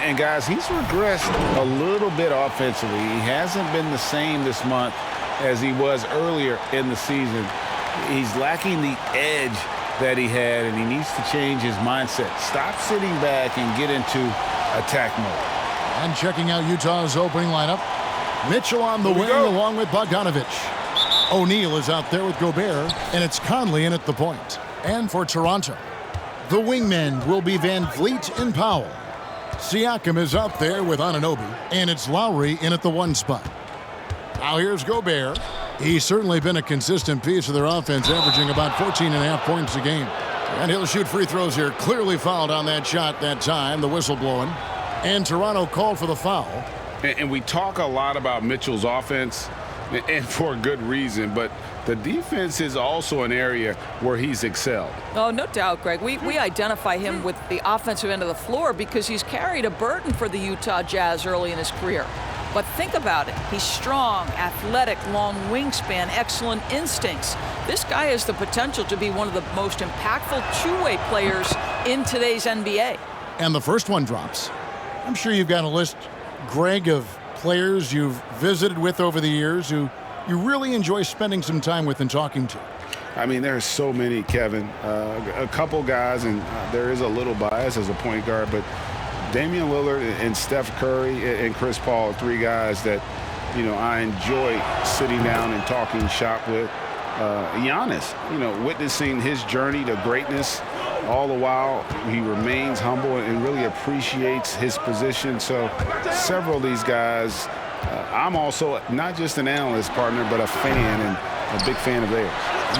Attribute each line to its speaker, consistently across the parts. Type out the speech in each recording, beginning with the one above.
Speaker 1: And guys, he's regressed a little bit offensively. He hasn't been the same this month as he was earlier in the season. He's lacking the edge that he had, and he needs to change his mindset. Stop sitting back and get into attack mode.
Speaker 2: And checking out Utah's opening lineup. Mitchell on the wing along with Bogdanovich. O'Neal is out there with Gobert, and it's Conley in at the point. And for Toronto, the wingmen will be Van Vliet and Powell. Siakam is out there with Anunoby, and it's Lowry in at the 1 spot. Now here's Gobert. He's certainly been a consistent piece of their offense, averaging about 14.5 points a game. And he'll shoot free throws here. Clearly fouled on that shot that time, the whistle blowing. And Toronto called for the foul.
Speaker 1: And we talk a lot about Mitchell's offense, and for a good reason, but the defense is also an area where he's excelled.
Speaker 3: Oh, no doubt, Greg. We identify him with the offensive end of the floor because he's carried a burden for the Utah Jazz early in his career. But think about it. He's strong, athletic, long wingspan, excellent instincts. This guy has the potential to be one of the most impactful two-way players in today's NBA.
Speaker 2: And the first one drops. I'm sure you've got a list, Greg, of players you've visited with over the years who you really enjoy spending some time with and talking to.
Speaker 1: I mean, there are so many, Kevin. A couple guys, and there is a little bias as a point guard, but Damian Lillard and Steph Curry and Chris Paul are 3 guys that, you know, I enjoy sitting down and talking shop with. Giannis, you know, witnessing his journey to greatness, all the while he remains humble and really appreciates his position. So several of these guys, I'm also not just an analyst, partner, but a fan and a big fan of theirs.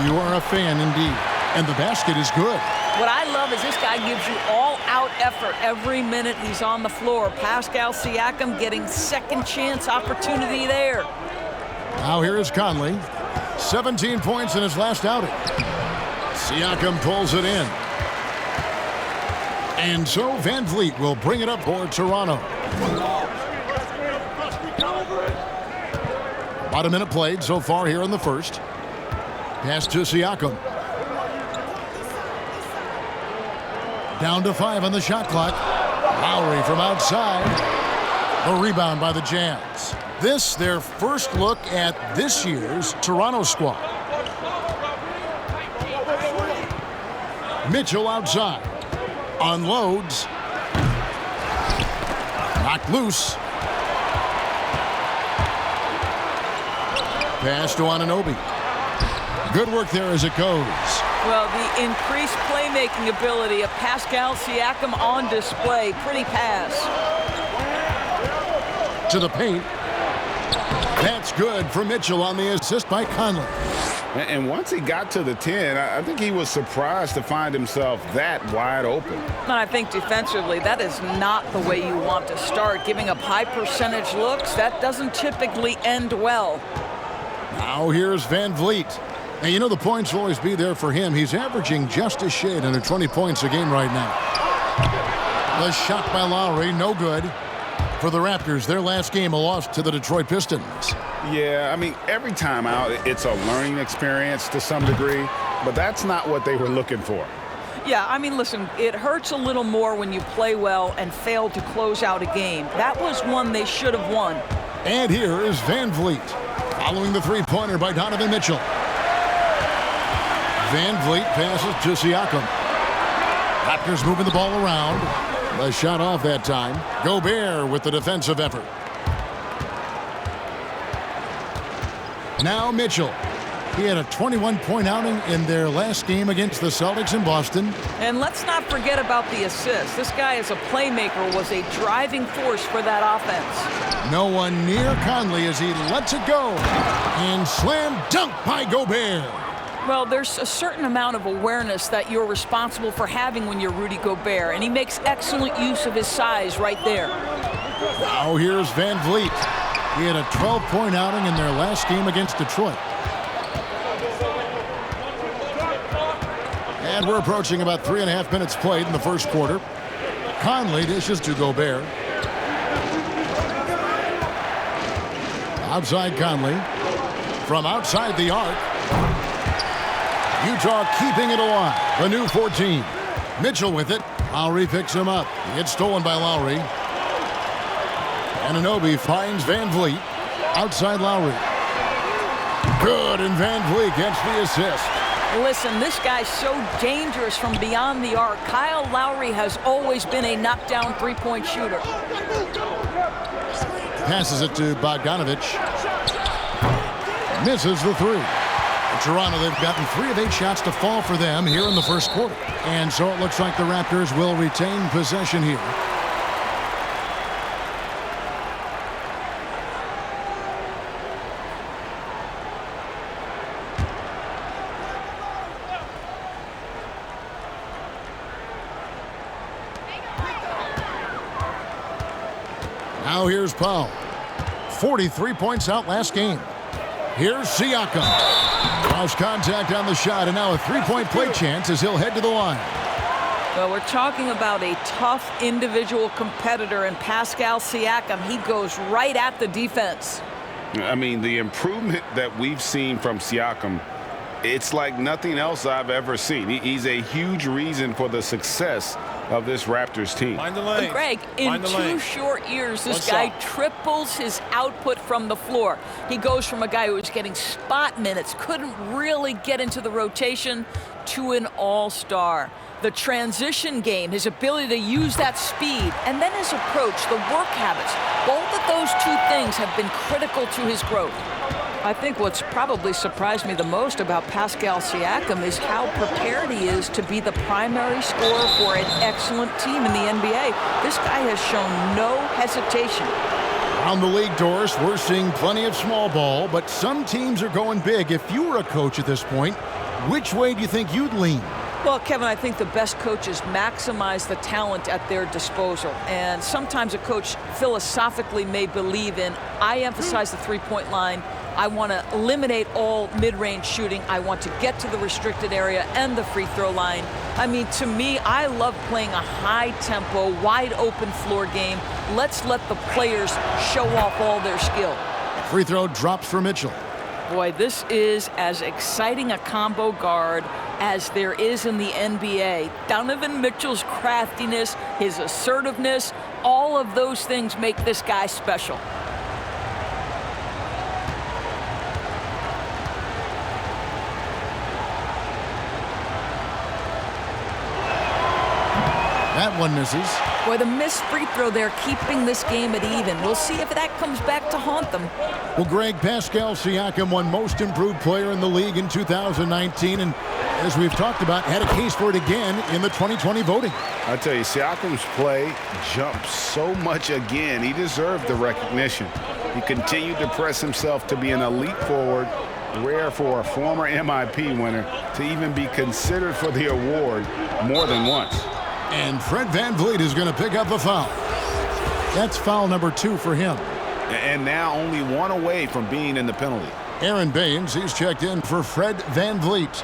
Speaker 2: You are a fan indeed. And the basket is good.
Speaker 3: What I love is this guy gives you all-out effort every minute he's on the floor. Pascal Siakam getting second chance opportunity there.
Speaker 2: Now here is Conley. 17 points in his last outing. Siakam pulls it in. And so Van Vliet will bring it up for Toronto. About a minute played so far here in the first. Pass to Siakam. Down to 5 on the shot clock. Lowry from outside. The rebound by the Jazz. This, their first look at this year's Toronto squad. Mitchell outside. Unloads. Knocked loose. Pass to Anunoby. Good work there as it goes.
Speaker 3: Well, the increased playmaking ability of Pascal Siakam on display. Pretty pass.
Speaker 2: To the paint. That's good for Mitchell on the assist by Conley.
Speaker 1: And once he got to the 10, I think he was surprised to find himself that wide open.
Speaker 3: And I think defensively, that is not the way you want to start. Giving up high percentage looks, that doesn't typically end well.
Speaker 2: Now here's Van Vliet. And you know the points will always be there for him. He's averaging just a shade under 20 points a game right now. The shot by Lowry, no good. For the Raptors, their last game, a loss to the Detroit Pistons.
Speaker 1: Yeah, I mean, every time out, it's a learning experience to some degree, but that's not what they were looking for.
Speaker 3: Yeah, I mean, listen, it hurts a little more when you play well and fail to close out a game. That was one they should have won.
Speaker 2: And here is Van Vliet, following the three-pointer by Donovan Mitchell. Van Vliet passes to Siakam. Raptors moving the ball around. The shot off that time. Gobert with the defensive effort. Now Mitchell. He had a 21-point outing in their last game against the Celtics in Boston.
Speaker 3: And let's not forget about the assist. This guy as a playmaker was a driving force for that offense.
Speaker 2: No one near Conley as he lets it go. And slam dunk by Gobert.
Speaker 3: Well, there's a certain amount of awareness that you're responsible for having when you're Rudy Gobert, and he makes excellent use of his size right there.
Speaker 2: Now here's Van Vliet. He had a 12-point outing in their last game against Detroit. And we're approaching about 3.5 minutes played in the first quarter. Conley dishes to Gobert. Outside Conley. From outside the arc. Utah keeping it alive. The new 14. Mitchell with it. Lowry picks him up. He gets stolen by Lowry. Anunoby finds Van Vliet. Outside Lowry. Good, and Van Vliet gets the assist.
Speaker 3: Listen, this guy's so dangerous from beyond the arc. Kyle Lowry has always been a knockdown three-point shooter.
Speaker 2: Passes it to Bogdanovich. Misses the three. Toronto, they've gotten 3 of 8 shots to fall for them here in the first quarter. And so it looks like the Raptors will retain possession here. Now here's Powell. 43 points out last game. Here's Siakam. Cross contact on the shot, and now a three-point play chance as he'll head to the line.
Speaker 3: Well, we're talking about a tough individual competitor in Pascal Siakam. He goes right at the defense.
Speaker 1: I mean, the improvement that we've seen from Siakam, it's like nothing else I've ever seen. He's a huge reason for the success of this Raptors team.
Speaker 3: Greg, in 2 short years, this guy triples his output from the floor. He goes from a guy who was getting spot minutes, couldn't really get into the rotation, to an all-star. The transition game, his ability to use that speed, and then his approach, the work habits, both of those 2 things have been critical to his growth. I think what's probably surprised me the most about Pascal Siakam is how prepared he is to be the primary scorer for an excellent team in the NBA. This guy has shown no hesitation.
Speaker 2: On the league, Doris, we're seeing plenty of small ball, but some teams are going big. If you were a coach at this point, which way do you think you'd lean?
Speaker 3: Well, Kevin, I think the best coaches maximize the talent at their disposal. And sometimes a coach philosophically may believe in, I emphasize the three-point line. I want to eliminate all mid-range shooting. I want to get to the restricted area and the free throw line. I mean, to me, I love playing a high-tempo, wide-open floor game. Let's let the players show off all their skill.
Speaker 2: Free throw drops for Mitchell.
Speaker 3: Boy, this is as exciting a combo guard as there is in the NBA. Donovan Mitchell's craftiness, his assertiveness, all of those things make this guy special.
Speaker 2: That one misses.
Speaker 3: Boy, the missed free throw there keeping this game at even. We'll see if that comes back to haunt them.
Speaker 2: Well, Greg, Pascal Siakam won most improved player in the league in 2019, and as we've talked about, had a case for it again in the 2020 voting.
Speaker 1: I tell you, Siakam's play jumped so much again. He deserved the recognition. He continued to press himself to be an elite forward, rare for a former MIP winner to even be considered for the award more than once.
Speaker 2: And Fred VanVleet is going to pick up a foul. That's foul number 2 for him.
Speaker 1: And now only 1 away from being in the penalty.
Speaker 2: Aaron Baines, he's checked in for Fred VanVleet.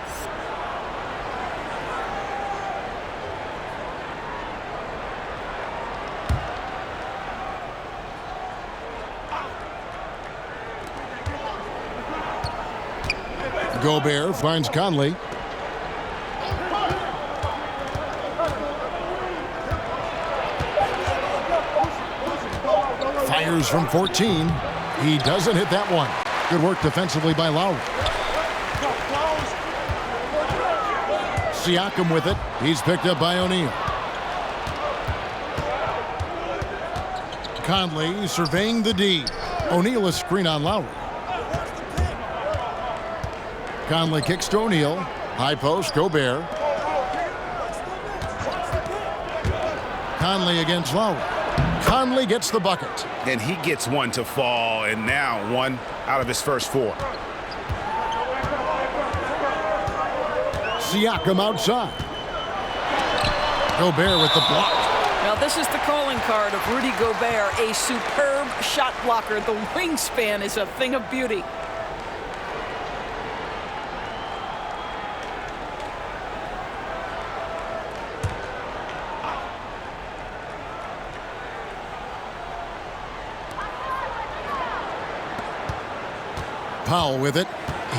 Speaker 2: Gobert finds Conley. Fires from 14. He doesn't hit that one. Good work defensively by Lowry. Siakam with it. He's picked up by O'Neal. Conley surveying the D. O'Neal is screen on Lowry. Conley kicks to O'Neal. High post, Gobert. Conley against Lowry. Conley gets the bucket.
Speaker 1: And he gets one to fall, and now 1 out of his first 4.
Speaker 2: Siakam outside. Gobert with the block.
Speaker 3: Now, this is the calling card of Rudy Gobert, a superb shot blocker. The wingspan is a thing of beauty.
Speaker 2: Powell with it.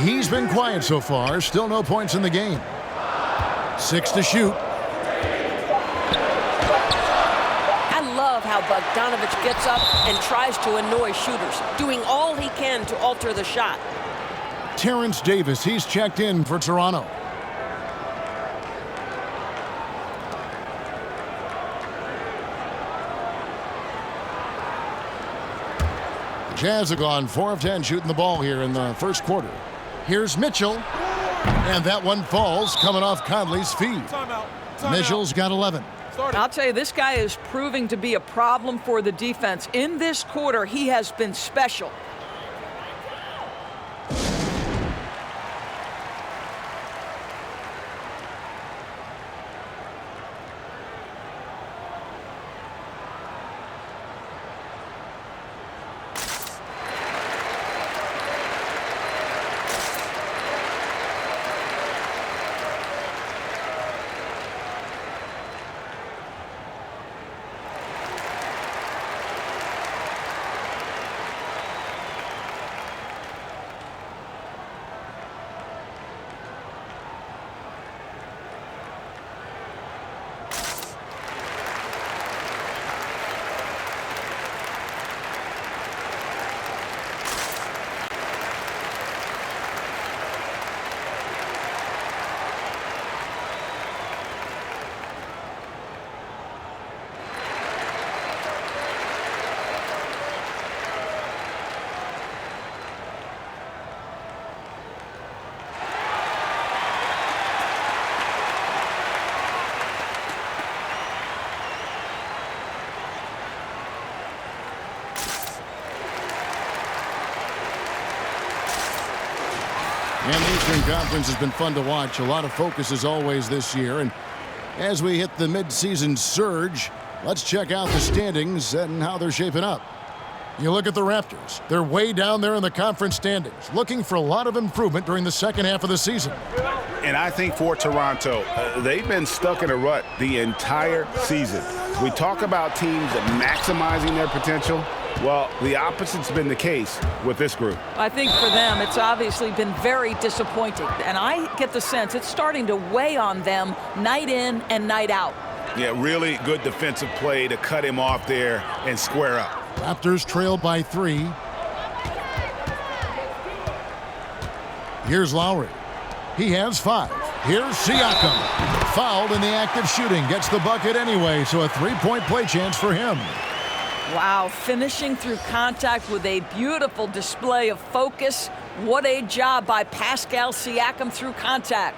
Speaker 2: He's been quiet so far. Still no points in the game. 6 to shoot.
Speaker 3: I love how
Speaker 4: Bogdanovich gets up and tries to annoy shooters, doing all he can to alter the shot.
Speaker 2: Terrence Davis, he's checked in for Toronto. The Jazz have gone 4 of 10 shooting the ball here in the first quarter. Here's Mitchell, and that one falls coming off Conley's feed. Mitchell's got 11.
Speaker 3: I'll tell you, this guy is proving to be a problem for the defense. In this quarter, he has been special.
Speaker 2: And the Eastern Conference has been fun to watch. A lot of focus as always this year. And as we hit the midseason surge, let's check out the standings and how they're shaping up. You look at the Raptors. They're way down there in the conference standings, looking for a lot of improvement during the second half of the season.
Speaker 1: And I think for Toronto, they've been stuck in a rut the entire season. We talk about teams maximizing their potential. Well, the opposite's been the case with this group.
Speaker 3: I think for them, it's obviously been very disappointing. And I get the sense it's starting to weigh on them night in and night out.
Speaker 1: Yeah, really good defensive play to cut him off there and square up.
Speaker 2: Raptors trail by 3. Here's Lowry. He has 5. Here's Siakam. Fouled in the act of shooting. Gets the bucket anyway, so a 3-point play chance for him.
Speaker 3: Wow, finishing through contact with a beautiful display of focus. What a job by Pascal Siakam through contact.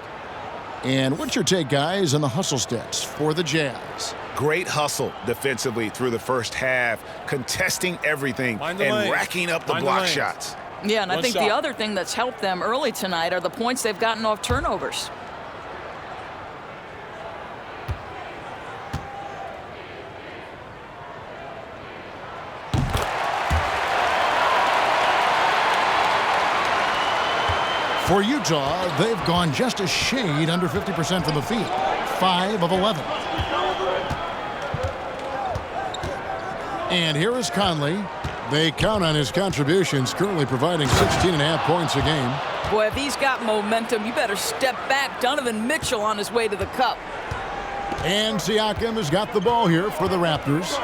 Speaker 2: And what's your take, guys, on the hustle stats for the Jazz?
Speaker 1: Great hustle defensively through the first half, contesting everything and racking up the block shots.
Speaker 3: Yeah, and I think the other thing that's helped them early tonight are the points they've gotten off turnovers.
Speaker 2: For Utah, they've gone just a shade under 50% from the field. 5 of 11. And here is Conley. They count on his contributions, currently providing 16.5 points a game.
Speaker 3: Boy, if he's got momentum, you better step back. Donovan Mitchell on his way to the cup.
Speaker 2: And Siakam has got the ball here for the Raptors,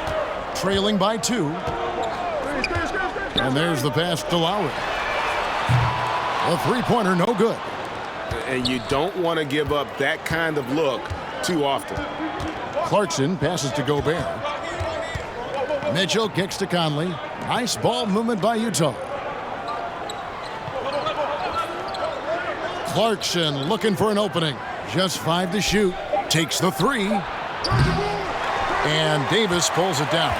Speaker 2: trailing by 2. And there's the pass to Lowry. A three-pointer, no good.
Speaker 1: And you don't want to give up that kind of look too often.
Speaker 2: Clarkson passes to Gobert. Mitchell kicks to Conley. Nice ball movement by Utah. Clarkson looking for an opening. Just 5 to shoot. Takes the 3. And Davis pulls it down.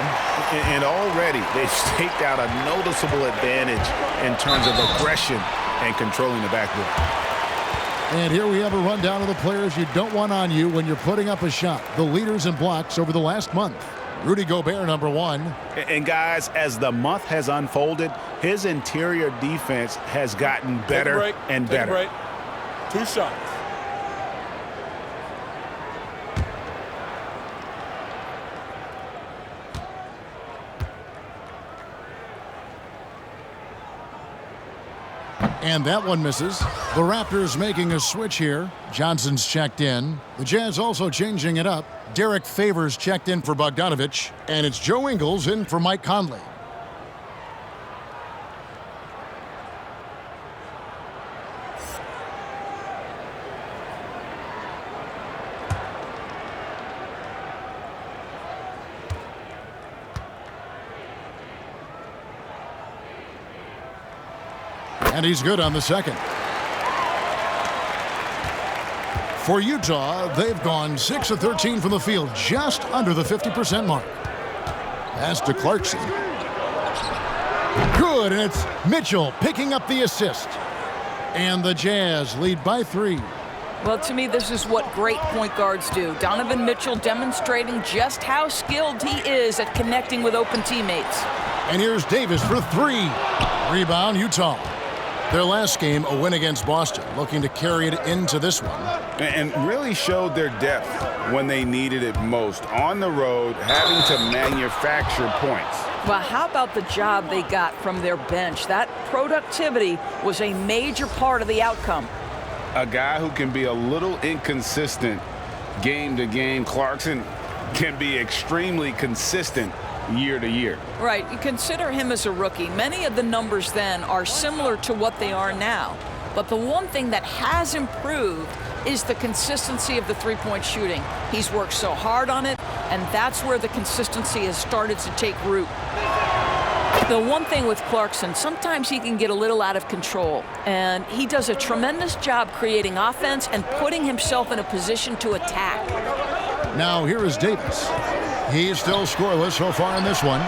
Speaker 1: And already they've staked out a noticeable advantage in terms of aggression and controlling the backboard.
Speaker 2: And here we have a rundown of the players you don't want on you when you're putting up a shot. The leaders in blocks over the last month. Rudy Gobert, number 1.
Speaker 1: And guys, as the month has unfolded, his interior defense has gotten better and better.
Speaker 5: 2 shots.
Speaker 2: And that one misses. The Raptors making a switch here. Johnson's checked in. The Jazz also changing it up. Derek Favors checked in for Bogdanovich. And it's Joe Ingles in for Mike Conley. And he's good on the second. For Utah, they've gone 6 of 13 from the field, just under the 50% mark. Pass to Clarkson. Good, and it's Mitchell picking up the assist. And the Jazz lead by 3.
Speaker 3: Well, to me, this is what great point guards do. Donovan Mitchell demonstrating just how skilled he is at connecting with open teammates.
Speaker 2: And here's Davis for 3. Rebound, Utah. Their last game, a win against Boston, looking to carry it into this one.
Speaker 1: And really showed their depth when they needed it most. On the road, having to manufacture points.
Speaker 3: Well, how about the job they got from their bench? That productivity was a major part of the outcome.
Speaker 1: A guy who can be a little inconsistent game to game. Clarkson can be extremely consistent year to year.
Speaker 3: Right. You consider him as a rookie. Many of the numbers then are similar to what they are now. But the one thing that has improved is the consistency of the three-point shooting. He's worked so hard on it, and that's where the consistency has started to take root. The one thing with Clarkson, sometimes he can get a little out of control, and he does a tremendous job creating offense and putting himself in a position to attack.
Speaker 2: Now here is Davis. He's still scoreless so far in this one.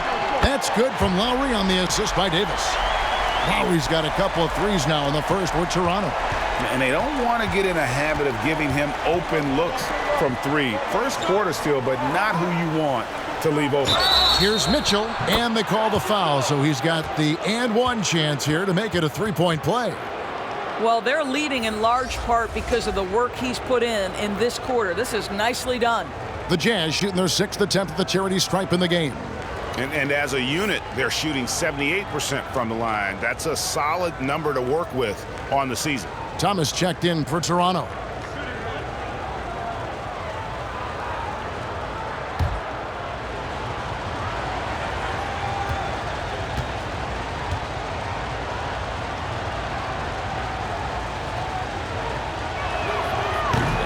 Speaker 2: That's good from Lowry on the assist by Davis. Lowry's got a couple of threes now in the first with Toronto.
Speaker 1: And they don't want to get in a habit of giving him open looks from 3. First quarter still, but not who you want to leave open.
Speaker 2: Here's Mitchell, and they call the foul, so he's got the and one chance here to make it a three-point play.
Speaker 3: Well, they're leading in large part because of the work he's put in this quarter. This is nicely done.
Speaker 2: The Jazz shooting their 6th attempt at the charity stripe in the game.
Speaker 1: And as a unit, they're shooting 78% from the line. That's a solid number to work with on the season.
Speaker 2: Thomas checked in for Toronto.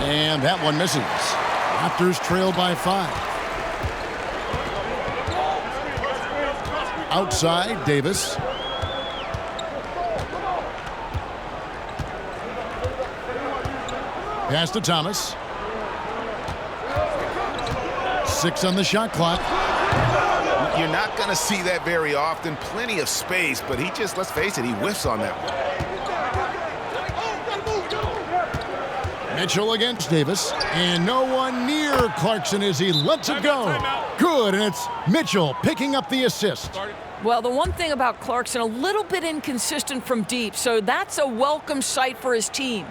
Speaker 2: And that one misses. Raptors trail by 5. Outside, Davis. Pass to Thomas. 6 on the shot clock.
Speaker 1: You're not going to see that very often. Plenty of space, but he just, let's face it, he whiffs on that one.
Speaker 2: Mitchell against Davis, and no one near Clarkson as he lets it go. Good, and it's Mitchell picking up the assist.
Speaker 3: Well, the one thing about Clarkson, a little bit inconsistent from deep, so that's a welcome sight for his team.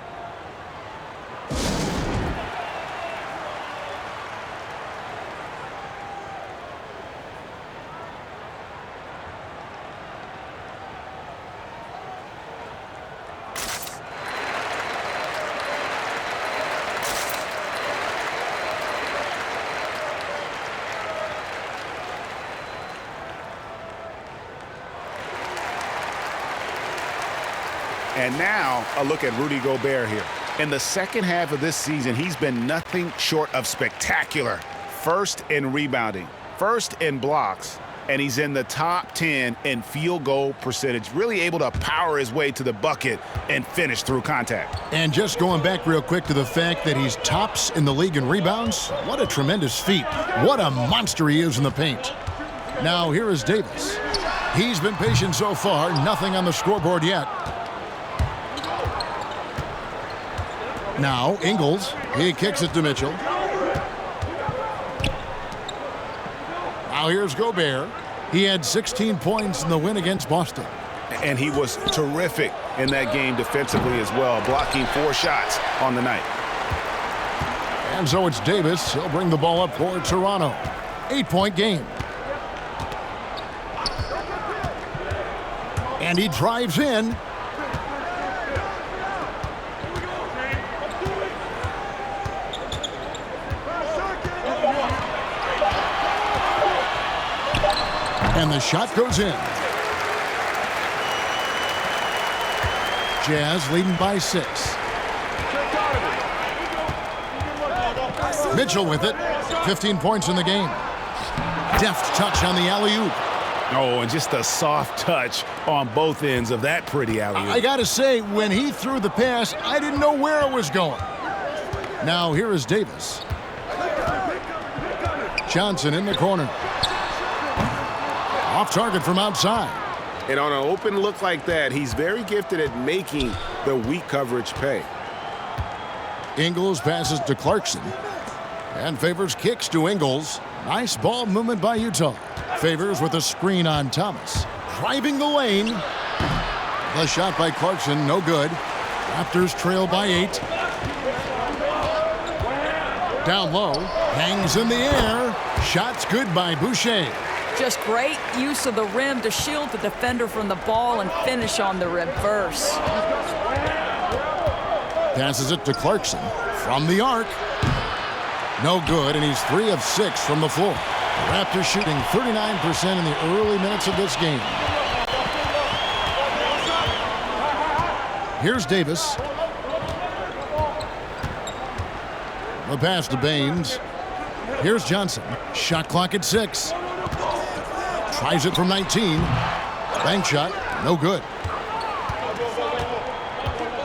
Speaker 1: And now a look at Rudy Gobert here. In the second half of this season, he's been nothing short of spectacular. First in rebounding, first in blocks, and he's in the top 10 in field goal percentage. Really able to power his way to the bucket and finish through contact.
Speaker 2: And just going back real quick to the fact that he's tops in the league in rebounds, what a tremendous feat. What a monster he is in the paint. Now here is Davis. He's been patient so far, nothing on the scoreboard yet. Now, Ingles, he kicks it to Mitchell. Now here's Gobert. He had 16 points in the win against Boston.
Speaker 1: And he was terrific in that game defensively as well, blocking 4 shots on the night.
Speaker 2: And so it's Davis. He'll bring the ball up for Toronto. 8-point game. And he drives in. And the shot goes in. Jazz leading by 6. Mitchell with it. 15 points in the game. Deft touch on the alley-oop.
Speaker 1: Oh, and just a soft touch on both ends of that pretty alley-oop.
Speaker 2: I got to say, when he threw the pass, I didn't know where it was going. Now here is Davis. Johnson in the corner. Off target from outside.
Speaker 1: And on an open look like that, he's very gifted at making the weak coverage pay.
Speaker 2: Ingles passes to Clarkson. And Favors kicks to Ingles. Nice ball movement by Utah. Favors with a screen on Thomas. Driving the lane. The shot by Clarkson, no good. Raptors trail by 8. Down low. Hangs in the air. Shot's good by Boucher.
Speaker 3: Just great use of the rim to shield the defender from the ball and finish on the reverse.
Speaker 2: Passes it to Clarkson from the arc. No good, and he's 3 of 6 from the floor. The Raptors shooting 39% in the early minutes of this game. Here's Davis. The pass to Baines. Here's Johnson. Shot clock at 6. Tries it from 19. Bank shot, no good.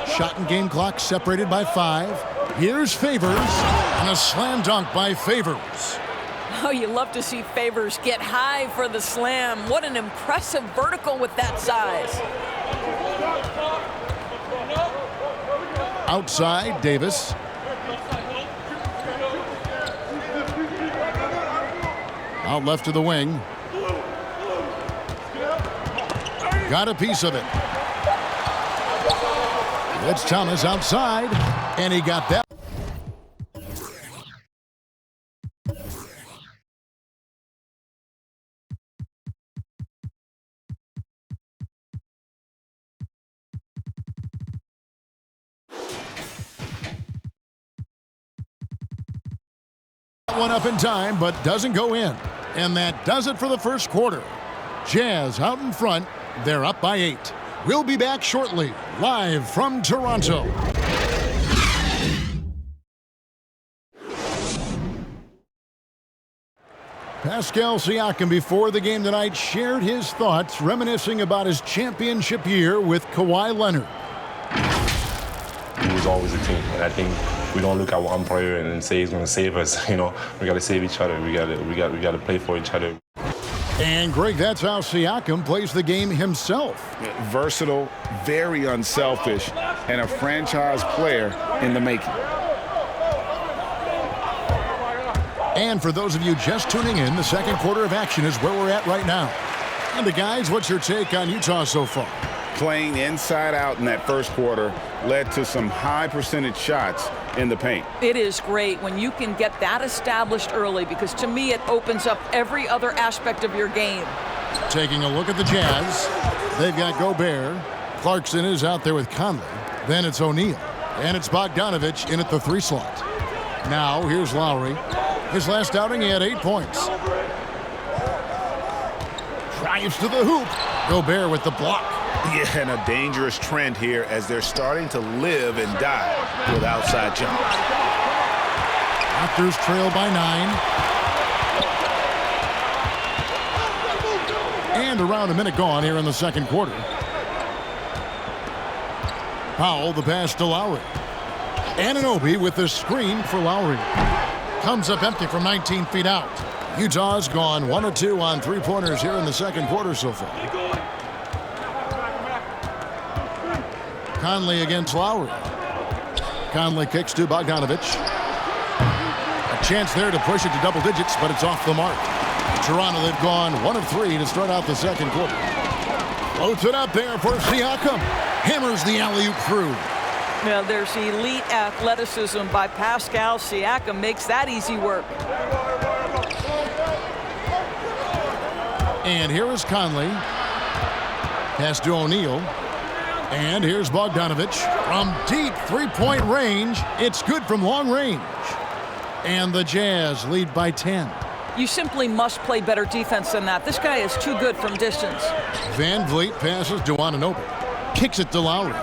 Speaker 2: Shot and game clock separated by 5. Here's Favors, and a slam dunk by Favors.
Speaker 3: Oh, you love to see Favors get high for the slam. What an impressive vertical with that size.
Speaker 2: Outside, Davis. Out left to the wing. Got a piece of it. It's Thomas outside, and he got that. One up in time, but doesn't go in. And that does it for the first quarter. Jazz out in front. They're up by 8. We'll be back shortly, live from Toronto. Pascal Siakam, before the game tonight, shared his thoughts, reminiscing about his championship year with Kawhi Leonard.
Speaker 5: It was always a team, and I think we don't look at one player and say he's going to save us. You know, we got to save each other. We got to play for each other.
Speaker 2: And Greg, that's how Siakam plays the game himself.
Speaker 1: Versatile, very unselfish, and a franchise player in the making.
Speaker 2: And for those of you just tuning in, the second quarter of action is where we're at right now. And the guys, what's your take on Utah so far?
Speaker 1: Playing inside out in that first quarter led to some high percentage shots in the paint.
Speaker 3: It is great when you can get that established early, because to me it opens up every other aspect of your game.
Speaker 2: Taking a look at the Jazz, they've got Gobert. Clarkson is out there with Conley. Then it's O'Neal. And it's Bogdanovich in at the 3 slot. Now here's Lowry. His last outing, he had 8 points. Drives to the hoop. Gobert with the block.
Speaker 1: Yeah, and a dangerous trend here as they're starting to live and die with outside jumpers.
Speaker 2: Raptors trail by 9. And around a minute gone here in the second quarter. Powell, the pass to Lowry. Anunoby with the screen for Lowry. Comes up empty from 19 feet out. Utah's gone 1 of 2 on 3-pointers here in the second quarter so far. Conley against Lowry. Conley kicks to Bogdanovich. A chance there to push it to double digits, but it's off the mark. Toronto, they've gone 1 of 3 to start out the second quarter. Floats it up there for Siakam. Hammers the alley-oop through.
Speaker 3: Now there's elite athleticism by Pascal Siakam. Makes that easy work.
Speaker 2: And here is Conley. Pass to O'Neal. And here's Bogdanovich from deep 3-point range. It's good from long range. And the Jazz lead by 10.
Speaker 3: You simply must play better defense than that. This guy is too good from distance.
Speaker 2: Van Vliet passes to Anunoby. Kicks it to Lowry.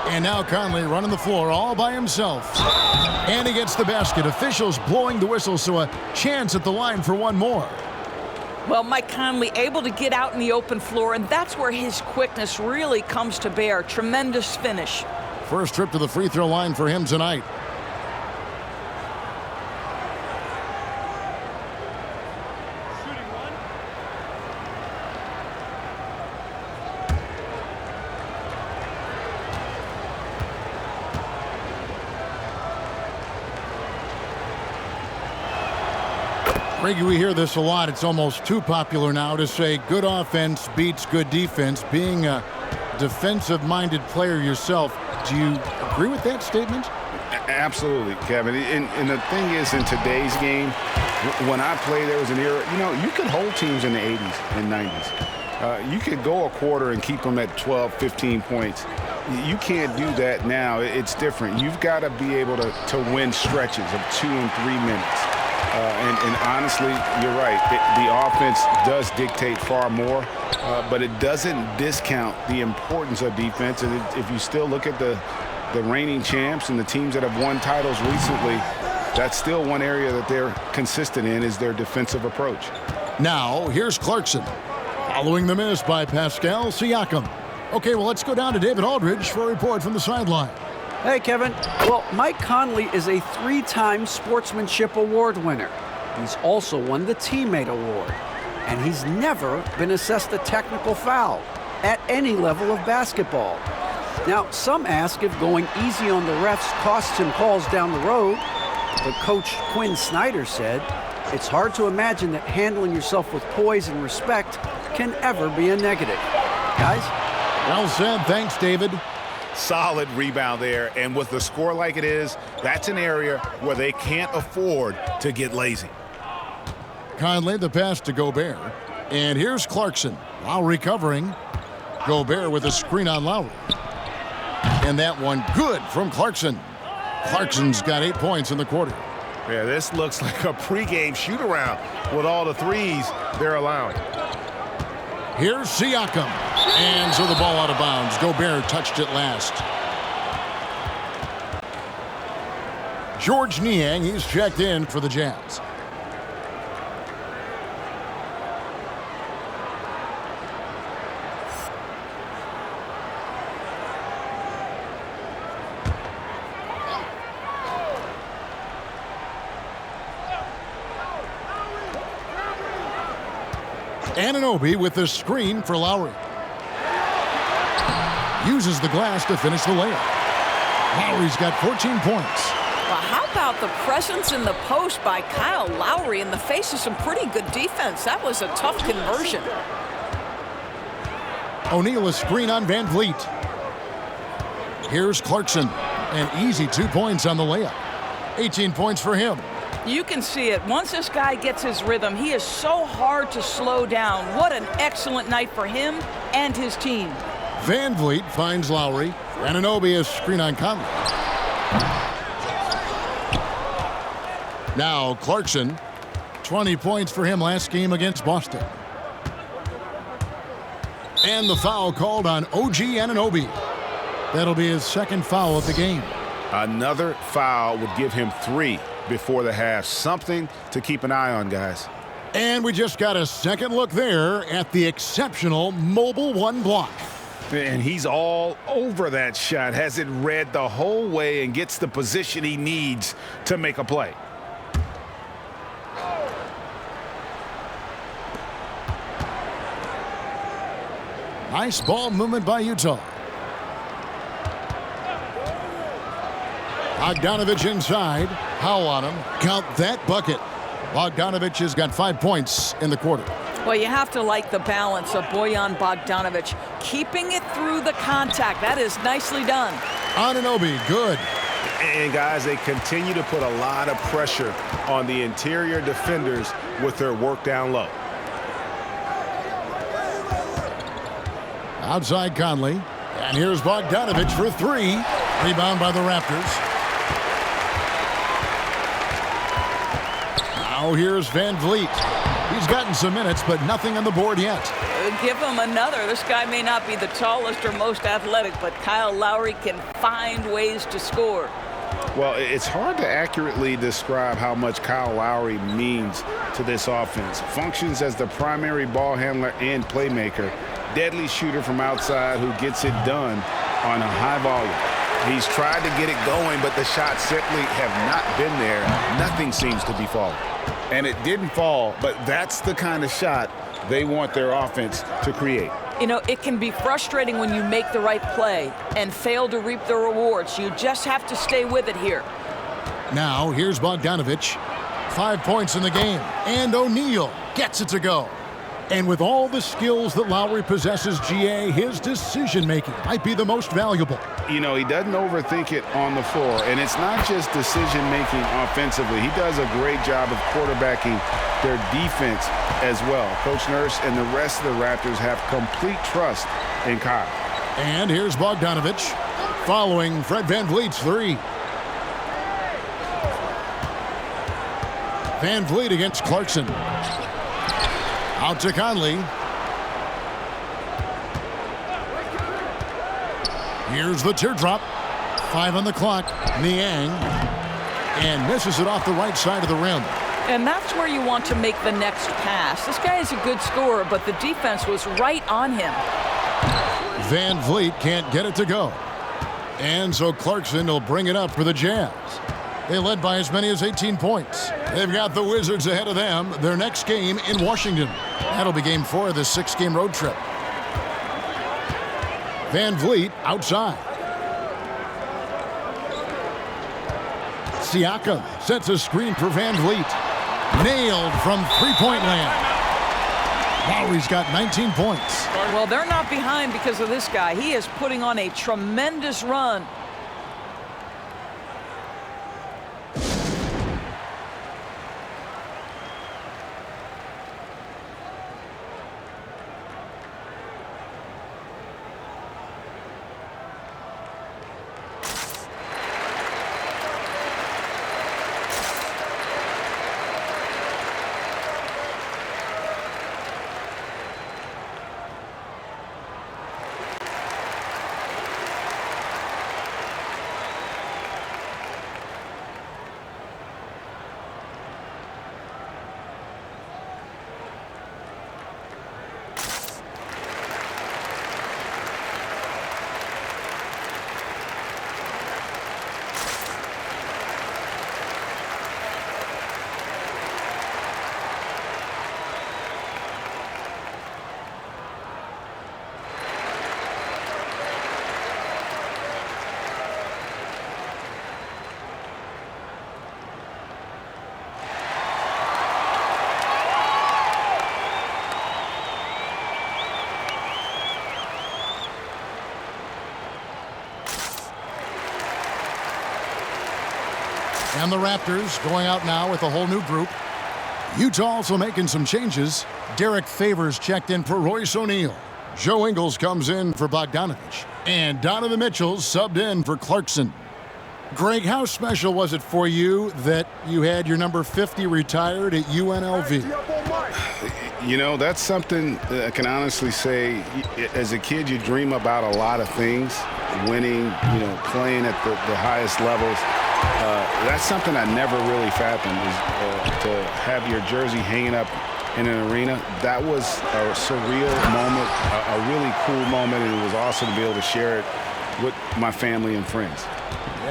Speaker 2: And now Conley running the floor all by himself. And he gets the basket. Officials blowing the whistle, so a chance at the line for one more.
Speaker 3: Well, Mike Conley able to get out in the open floor, and that's where his quickness really comes to bear. Tremendous finish.
Speaker 2: First trip to the free throw line for him tonight. Reggie, we hear this a lot. It's almost too popular now to say good offense beats good defense. Being a defensive-minded player yourself, do you agree with that statement?
Speaker 1: Absolutely, Kevin. And the thing is, in today's game, when I played, there was an era, you could hold teams in the 80s and 90s. You could go a quarter and keep them at 12, 15 points. You can't do that now. It's different. You've got to be able to win stretches of 2 and 3 minutes. And honestly, you're right. The offense does dictate far more, but it doesn't discount the importance of defense. And if you still look at the reigning champs and the teams that have won titles recently, that's still one area that they're consistent in, is their defensive approach.
Speaker 2: Now, here's Clarkson, following the miss by Pascal Siakam. Okay, well, let's go down to David Aldridge for a report from the sideline.
Speaker 6: Hey, Kevin. Well, Mike Conley is a 3-time Sportsmanship Award winner. He's also won the Teammate Award. And he's never been assessed a technical foul at any level of basketball. Now, some ask if going easy on the refs costs him calls down the road. But Coach Quinn Snyder said, it's hard to imagine that handling yourself with poise and respect can ever be a negative. Guys?
Speaker 2: Well said. Thanks, David.
Speaker 7: Solid rebound there, and with the score like it is, that's an area where they can't afford to get lazy.
Speaker 2: Conley, the pass to Gobert. And here's Clarkson. Lowry covering. Gobert with a screen on Lowry. And that one good from Clarkson. Clarkson's got 8 points in the quarter.
Speaker 7: Yeah, this looks like a pregame shoot-around with all the threes they're allowing.
Speaker 2: Here's Siakam. And so the ball out of bounds. Gobert touched it last. George Niang, he's checked in for the Jazz. Anunoby with the screen for Lowry. Uses the glass to finish the layup. Lowry's got 14 points.
Speaker 3: Well, how about the presence in the post by Kyle Lowry in the face of some pretty good defense? That was a tough conversion.
Speaker 2: O'Neal a screen on Van Vliet. Here's Clarkson. An easy 2 points on the layup. 18 points for him.
Speaker 3: You can see it. Once this guy gets his rhythm, he is so hard to slow down. What an excellent night for him and his team.
Speaker 2: Van Vliet finds Lowry. Anunoby a screen on Conley. Now Clarkson. 20 points for him last game against Boston. And the foul called on OG Anunoby. That'll be his second foul of the game.
Speaker 1: Another foul would give him 3 before the half. Something to keep an eye on, guys.
Speaker 2: And we just got a second look there at the exceptional mobile 1 block.
Speaker 1: And he's all over that shot. Has it read the whole way and gets the position he needs to make a play.
Speaker 2: Nice ball movement by Utah. Bogdanovich inside. Howell on him. Count that bucket. Bogdanovich has got 5 points in the quarter.
Speaker 3: Well, you have to like the balance of Bojan Bogdanovic. Keeping it through the contact. That is nicely done.
Speaker 2: Anunoby, good.
Speaker 1: And, guys, they continue to put a lot of pressure on the interior defenders with their work down low.
Speaker 2: Outside Conley. And here's Bogdanovich for 3. Rebound by the Raptors. Now Now here's Van Vliet. He's gotten some minutes, but nothing on the board yet.
Speaker 3: Give him another. This guy may not be the tallest or most athletic, but Kyle Lowry can find ways to score.
Speaker 1: Well, it's hard to accurately describe how much Kyle Lowry means to this offense. Functions as the primary ball handler and playmaker. Deadly shooter from outside who gets it done on a high volume.
Speaker 7: He's tried to get it going, but the shots simply have not been there. Nothing seems to be falling.
Speaker 1: And it didn't fall, but that's the kind of shot they want their offense to create.
Speaker 3: You know, it can be frustrating when you make the right play and fail to reap the rewards. You just have to stay with it here.
Speaker 2: Now here's Bogdanovich. 5 points in the game, and O'Neal gets it to go. And with all the skills that Lowry possesses, GA, his decision-making might be the most valuable.
Speaker 1: You know, he doesn't overthink it on the floor, and it's not just decision-making offensively. He does a great job of quarterbacking their defense as well. Coach Nurse and the rest of the Raptors have complete trust in Kyle.
Speaker 2: And here's Bogdanovich following Fred VanVleet's three. VanVleet against Clarkson. Out to Conley. Here's the teardrop. 5 on the clock. Niang. And misses it off the right side of the rim.
Speaker 3: And that's where you want to make the next pass. This guy is a good scorer, but the defense was right on him.
Speaker 2: VanVleet can't get it to go. And so Clarkson will bring it up for the Jazz. They led by as many as 18 points. They've got the Wizards ahead of them. Their next game in Washington. That'll be game 4 of this 6-game road trip. VanVleet outside. Siakam sets a screen for VanVleet. Nailed from three-point land. Lowry's got 19 points.
Speaker 3: Well, they're not behind because of this guy. He is putting on a tremendous run.
Speaker 2: And the Raptors going out now with a whole new group. Utah also making some changes. Derek Favors checked in for Royce O'Neal. Joe Ingles comes in for Bogdanovich. And Donovan Mitchell subbed in for Clarkson. Greg, how special was it for you that you had your number 50 retired at UNLV?
Speaker 1: You know, that's something I can honestly say. As a kid, you dream about a lot of things. Winning, you know, playing at the highest levels. That's something I never really fathomed, is to have your jersey hanging up in an arena. That was a surreal moment, a really cool moment, and it was awesome to be able to share it with my family and friends.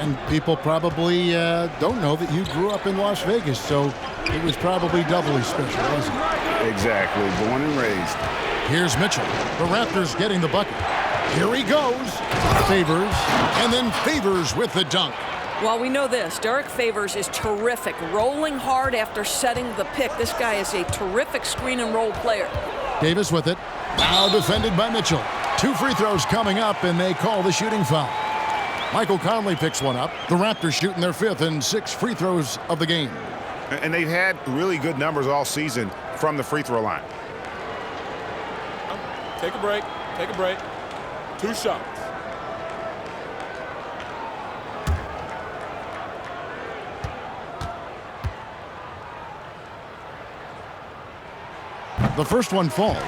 Speaker 2: And people probably don't know that you grew up in Las Vegas, so it was probably doubly special, wasn't it?
Speaker 1: Exactly, born and raised.
Speaker 2: Here's Mitchell. The Raptors getting the bucket. Here he goes. Favors, and then Favors with the dunk.
Speaker 3: Well, we know this. Derek Favors is terrific, rolling hard after setting the pick. This guy is a terrific screen and roll player.
Speaker 2: Davis with it. Now defended by Mitchell. 2 free throws coming up, and they call the shooting foul. Michael Conley picks one up. The Raptors shooting their 5th and 6 free throws of the game.
Speaker 7: And they've had really good numbers all season from the free throw line.
Speaker 8: Take a break. Take a break. 2 shots.
Speaker 2: The first one falls.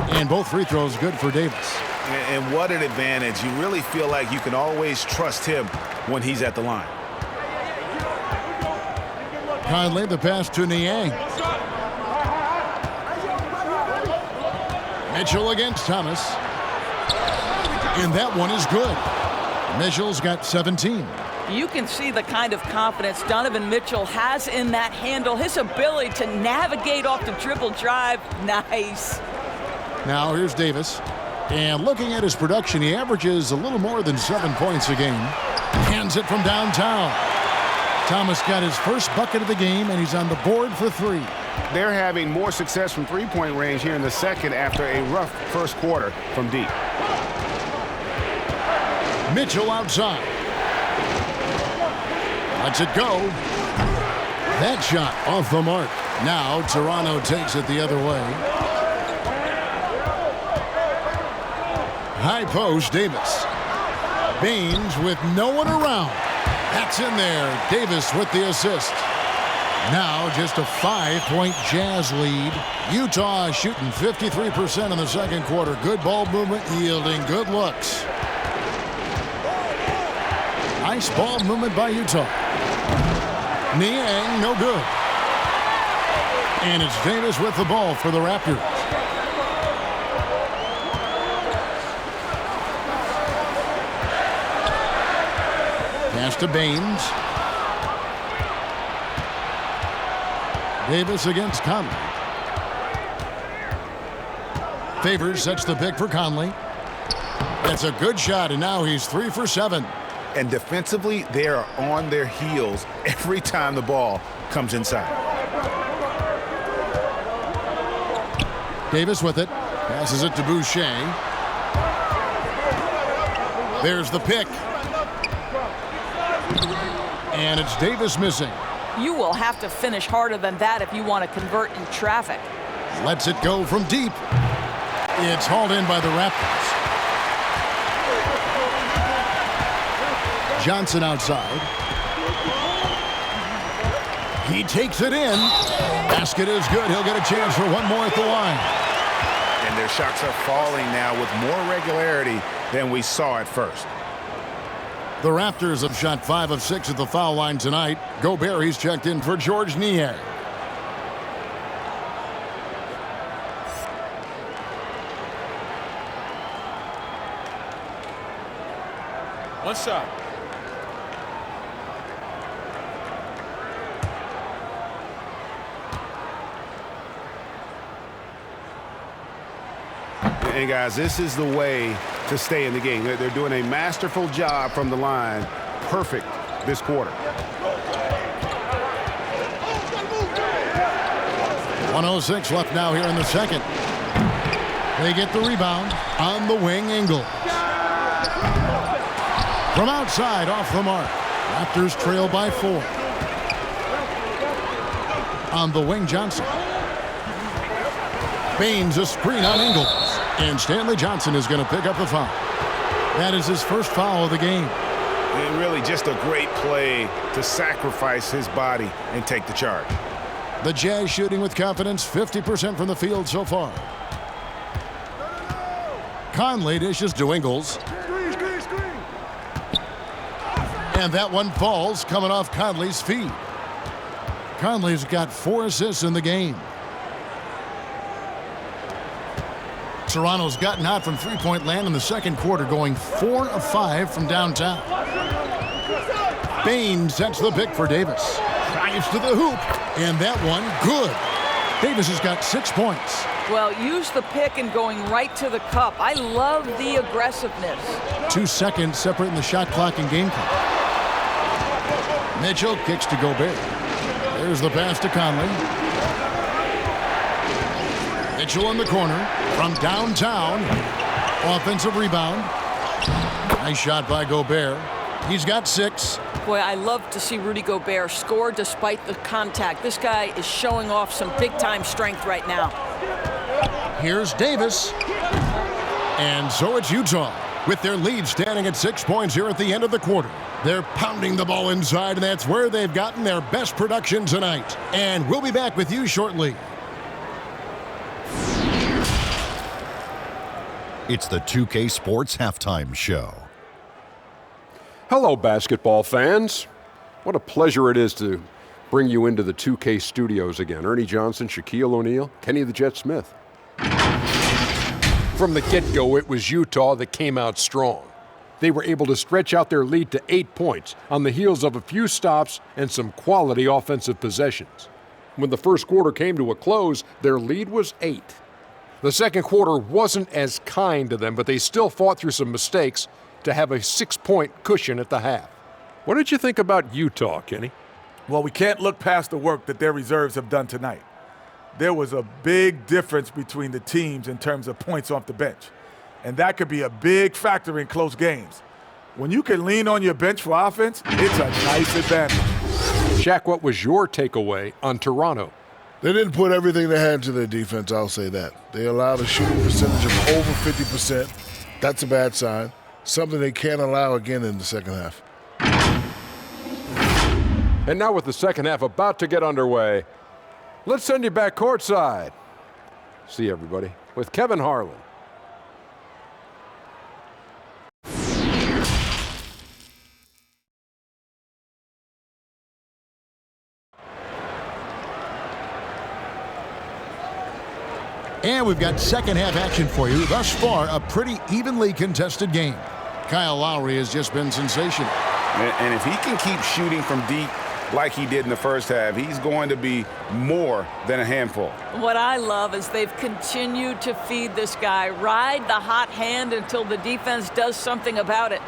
Speaker 2: And both free throws good for Davis.
Speaker 7: And what an advantage. You really feel like you can always trust him when he's at the line.
Speaker 2: Conley, the pass to Niang. Mitchell against Thomas. And that one is good. Mitchell's got 17.
Speaker 3: You can see the kind of confidence Donovan Mitchell has in that handle. His ability to navigate off the dribble drive. Nice.
Speaker 2: Now here's Davis. And looking at his production, he averages a little more than 7 points a game. Hands it from downtown. Thomas got his first bucket of the game, and he's on the board for 3.
Speaker 1: They're having more success from three-point range here in the second after a rough first quarter from deep.
Speaker 2: Mitchell outside. Lets it go. That shot off the mark. Now Toronto takes it the other way. High post, Davis. Baines with no one around. That's in there. Davis with the assist. Now just a 5-point Jazz lead. Utah shooting 53% in the second quarter. Good ball movement, yielding good looks. Nice ball movement by Utah. Niang, no good. And it's Davis with the ball for the Raptors. Pass to Baines. Davis against Conley. Favors sets the pick for Conley. That's a good shot, and now he's 3 for 7.
Speaker 7: And defensively, they are on their heels every time the ball comes inside.
Speaker 2: Davis with it. Passes it to Boucher. There's the pick. And it's Davis missing.
Speaker 3: You will have to finish harder than that if you want to convert in traffic.
Speaker 2: Lets it go from deep. It's hauled in by the Raptors. Johnson outside. He takes it in. Basket is good. He'll get a chance for one more at the line.
Speaker 7: And their shots are falling now with more regularity than we saw at first.
Speaker 2: The Raptors have shot 5 of 6 at the foul line tonight. Gobert, he's checked in for George Niang.
Speaker 8: One shot.
Speaker 1: And guys, this is the way to stay in the game. They're doing a masterful job from the line. Perfect this quarter.
Speaker 2: 1:06 left now here in the second. They get the rebound on the wing. Ingles. From outside, off the mark. Raptors trail by 4. On the wing, Johnson. Baines a screen on Ingles. And Stanley Johnson is going to pick up the foul. That is his first foul of the game.
Speaker 7: And really just a great play to sacrifice his body and take the charge.
Speaker 2: The Jazz shooting with confidence, 50% from the field so far. Conley dishes to Ingles. And that one falls, coming off Conley's feet. Conley's got 4 assists in the game. Toronto's gotten hot from three-point land in the second quarter, going 4 of 5 from downtown. Baines sets the pick for Davis. Drives to the hoop, and that one good. Davis has got 6 points.
Speaker 3: Well, use the pick and going right to the cup. I love the aggressiveness.
Speaker 2: 2 seconds separating the shot clock and game clock. Mitchell kicks to Gobert. There's the pass to Conley. Mitchell in the corner from downtown. Offensive rebound. Nice shot by Gobert. He's got 6.
Speaker 3: Boy, I love to see Rudy Gobert score despite the contact. This guy is showing off some big-time strength right now.
Speaker 2: Here's Davis. And so it's Utah with their lead standing at 6 points here at the end of the quarter. They're pounding the ball inside, and that's where they've gotten their best production tonight. And we'll be back with you shortly.
Speaker 9: It's the 2K Sports Halftime Show.
Speaker 10: Hello, basketball fans. What a pleasure it is to bring you into the 2K studios again. Ernie Johnson, Shaquille O'Neal, Kenny the Jet Smith. From the get-go, it was Utah that came out strong. They were able to stretch out their lead to 8 points on the heels of a few stops and some quality offensive possessions. When the first quarter came to a close, their lead was 8. The second quarter wasn't as kind to them, but they still fought through some mistakes to have a 6-point cushion at the half. What did you think about Utah, Kenny?
Speaker 11: Well, we can't look past the work that their reserves have done tonight. There was a big difference between the teams in terms of points off the bench, and that could be a big factor in close games. When you can lean on your bench for offense, it's a nice advantage.
Speaker 10: Shaq, what was your takeaway on Toronto?
Speaker 12: They didn't put everything they had into their defense, I'll say that. They allowed a shooting percentage of over 50%. That's a bad sign. Something they can't allow again in the second half.
Speaker 10: And now with the second half about to get underway, let's send you back courtside. See everybody with Kevin Harlan.
Speaker 2: And we've got second half action for you. Thus far, a pretty evenly contested game. Kyle Lowry has just been sensational.
Speaker 1: And if he can keep shooting from deep like he did in the first half, he's going to be more than a handful.
Speaker 3: What I love is they've continued to feed this guy, ride the hot hand until the defense does something about it.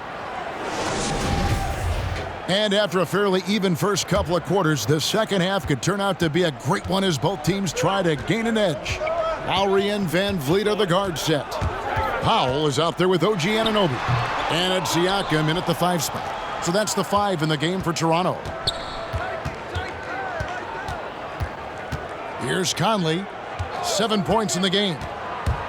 Speaker 2: And after a fairly even first couple of quarters, the second half could turn out to be a great one as both teams try to gain an edge. Lowry and Van Vliet are the guard set. Powell is out there with OG Anunoby. And it's Siakam in at the 5 spot. So that's the 5 in the game for Toronto. Here's Conley. 7 points in the game.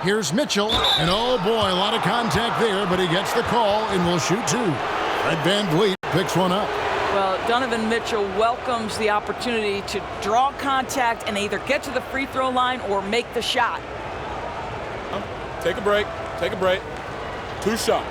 Speaker 2: Here's Mitchell. And oh boy, a lot of contact there, but he gets the call and will shoot 2. Fred Van Vliet picks one up.
Speaker 3: Well, Donovan Mitchell welcomes the opportunity to draw contact and either get to the free throw line or make the shot.
Speaker 8: Take a break. Take a break. 2 shots.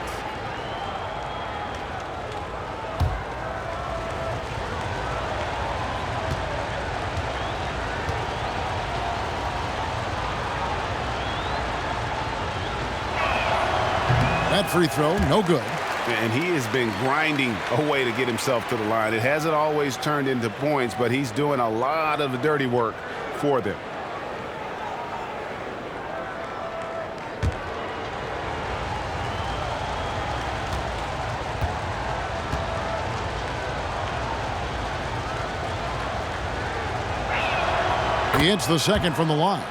Speaker 2: That free throw, no good.
Speaker 1: And he has been grinding away to get himself to the line. It hasn't always turned into points, but he's doing a lot of the dirty work for them.
Speaker 2: He hits the second from the line.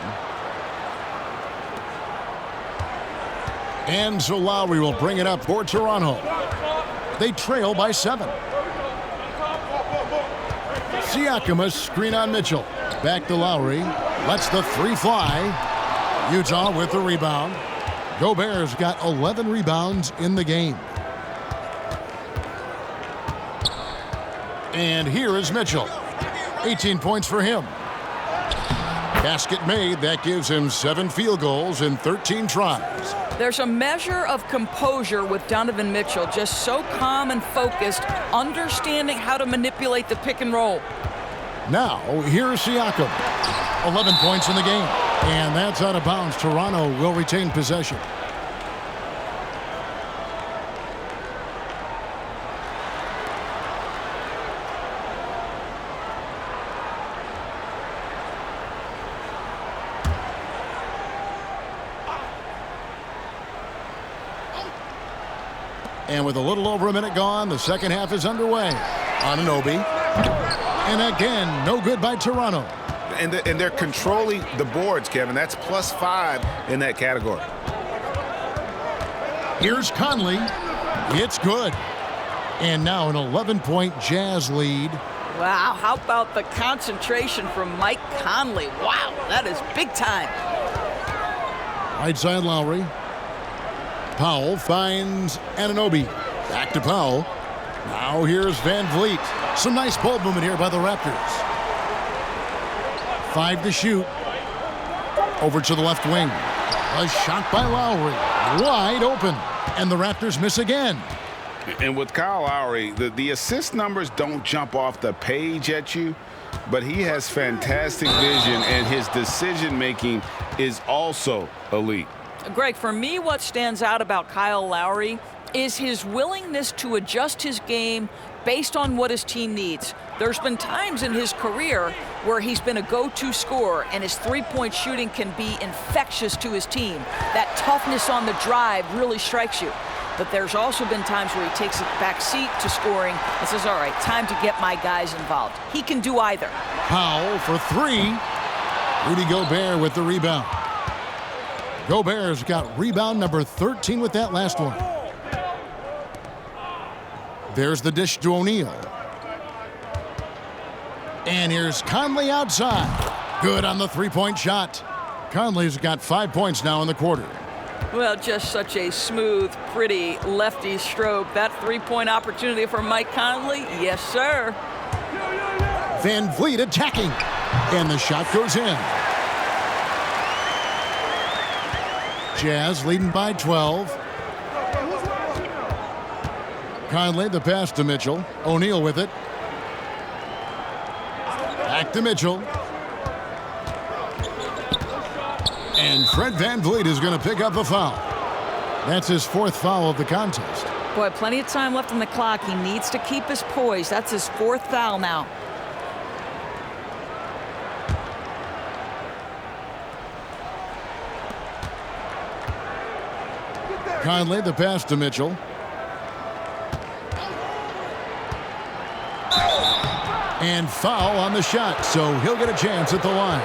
Speaker 2: And so Lowry will bring it up for Toronto. They trail by 7. Siakam, a screen on Mitchell. Back to Lowry. Lets the 3 fly. Utah with the rebound. Gobert's got 11 rebounds in the game. And here is Mitchell. 18 points for him. Basket made. That gives him 7 field goals in 13 tries.
Speaker 3: There's a measure of composure with Donovan Mitchell, just so calm and focused, understanding how to manipulate the pick and roll.
Speaker 2: Now, here's Siakam. 11 points in the game. And that's out of bounds. Toronto will retain possession. And with a little over a minute gone, the second half is underway. Anunoby. And again, no good by Toronto.
Speaker 1: And they're controlling the boards, Kevin. That's +5 in that category.
Speaker 2: Here's Conley. It's good. And now an 11-point Jazz lead.
Speaker 3: Wow, how about the concentration from Mike Conley? Wow, that is big time.
Speaker 2: Right side Lowry. Powell finds Anunoby. Back to Powell. Now here's Van Vliet. Some nice ball movement here by the Raptors. 5 to shoot. Over to the left wing. A shot by Lowry. Wide open. And the Raptors miss again.
Speaker 1: And with Kyle Lowry, the assist numbers don't jump off the page at you, but he has fantastic vision, and his decision-making is also elite.
Speaker 3: Greg, for me, what stands out about Kyle Lowry is his willingness to adjust his game based on what his team needs. There's been times in his career where he's been a go-to scorer, and his three-point shooting can be infectious to his team. That toughness on the drive really strikes you. But there's also been times where he takes a back seat to scoring and says, all right, time to get my guys involved. He can do either.
Speaker 2: Powell for 3. Rudy Gobert with the rebound. Gobert's got rebound number 13 with that last one. There's the dish to O'Neal. And here's Conley outside. Good on the three-point shot. Conley's got 5 points now in the quarter.
Speaker 3: Well, just such a smooth, pretty lefty stroke. That three-point opportunity for Mike Conley, yes, sir.
Speaker 2: Van Vliet attacking. And the shot goes in. Jazz leading by 12. Conley, the pass to Mitchell. O'Neal with it. Back to Mitchell. And Fred Van Vliet is going to pick up a foul. That's his 4th foul of the contest.
Speaker 3: Boy, plenty of time left on the clock. He needs to keep his poise. That's his 4th foul now.
Speaker 2: Conley, the pass to Mitchell. And foul on the shot, so he'll get a chance at the line.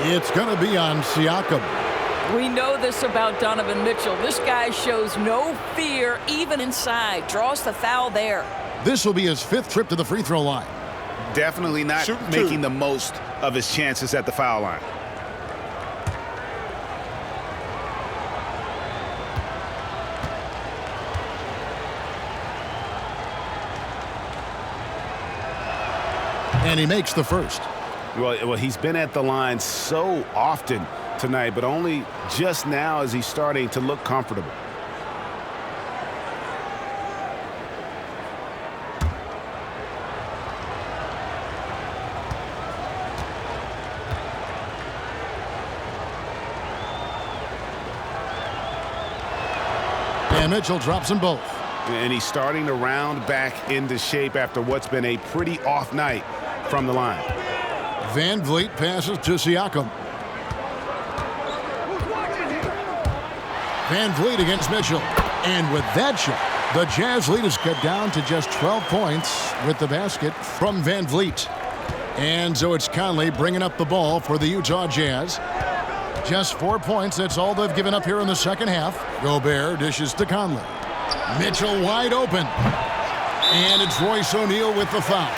Speaker 2: It's going to be on Siakam.
Speaker 3: We know this about Donovan Mitchell. This guy shows no fear, even inside. Draws the foul there.
Speaker 2: This will be his 5th trip to the free throw line.
Speaker 7: Definitely not making the most of his chances at the foul line.
Speaker 2: And he makes the first.
Speaker 1: Well, he's been at the line so often tonight, but only just now is he starting to look comfortable.
Speaker 2: And Mitchell drops them both.
Speaker 1: And he's starting to round back into shape after what's been a pretty off night from the line.
Speaker 2: Van Vliet passes to Siakam. Van Vliet against Mitchell. And with that shot, the Jazz lead is cut down to just 12 points with the basket from Van Vliet. And so it's Conley bringing up the ball for the Utah Jazz. Just 4 points, that's all they've given up here in the second half. Gobert dishes to Conley. Mitchell wide open. And it's Royce O'Neal with the foul.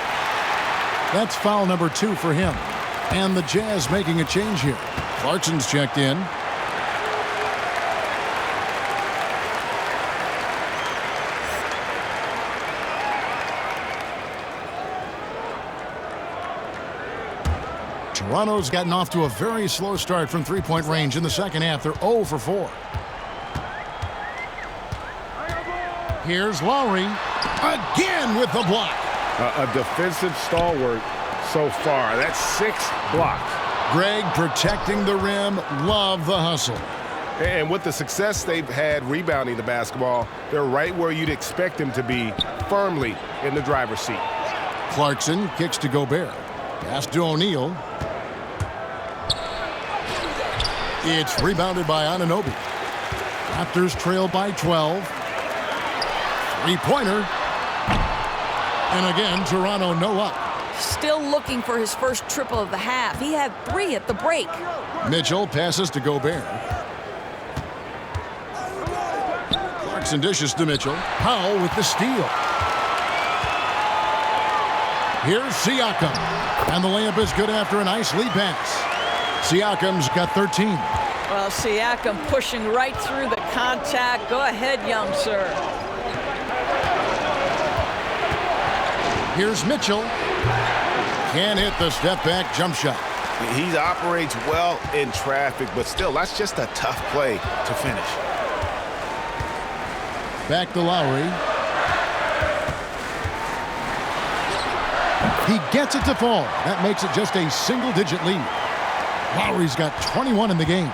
Speaker 2: That's foul number 2 for him. And the Jazz making a change here. Clarkson's checked in. Toronto's gotten off to a very slow start from three-point range in the second half. They're 0 for 4. Here's Lowry again with the block.
Speaker 1: A defensive stalwart so far. That's 6 blocks.
Speaker 2: Greg protecting the rim. Love the hustle.
Speaker 1: And with the success they've had rebounding the basketball, they're right where you'd expect them to be, firmly in the driver's seat.
Speaker 2: Clarkson kicks to Gobert. Pass to O'Neal. It's rebounded by Anunoby. Raptors trail by 12. Three-pointer. And again, Toronto no up.
Speaker 3: Still looking for his first triple of the half. He had 3 at the break.
Speaker 2: Mitchell passes to Gobert. Clarkson dishes to Mitchell. Powell with the steal. Here's Siakam. And the layup is good after a nice lead pass. Siakam's got 13.
Speaker 3: Well, Siakam pushing right through the contact. Go ahead, young sir.
Speaker 2: Here's Mitchell. Can't hit the step-back jump shot.
Speaker 1: He operates well in traffic, but still, that's just a tough play to finish.
Speaker 2: Back to Lowry. He gets it to fall. That makes it just a single-digit lead. Lowry's got 21 in the game.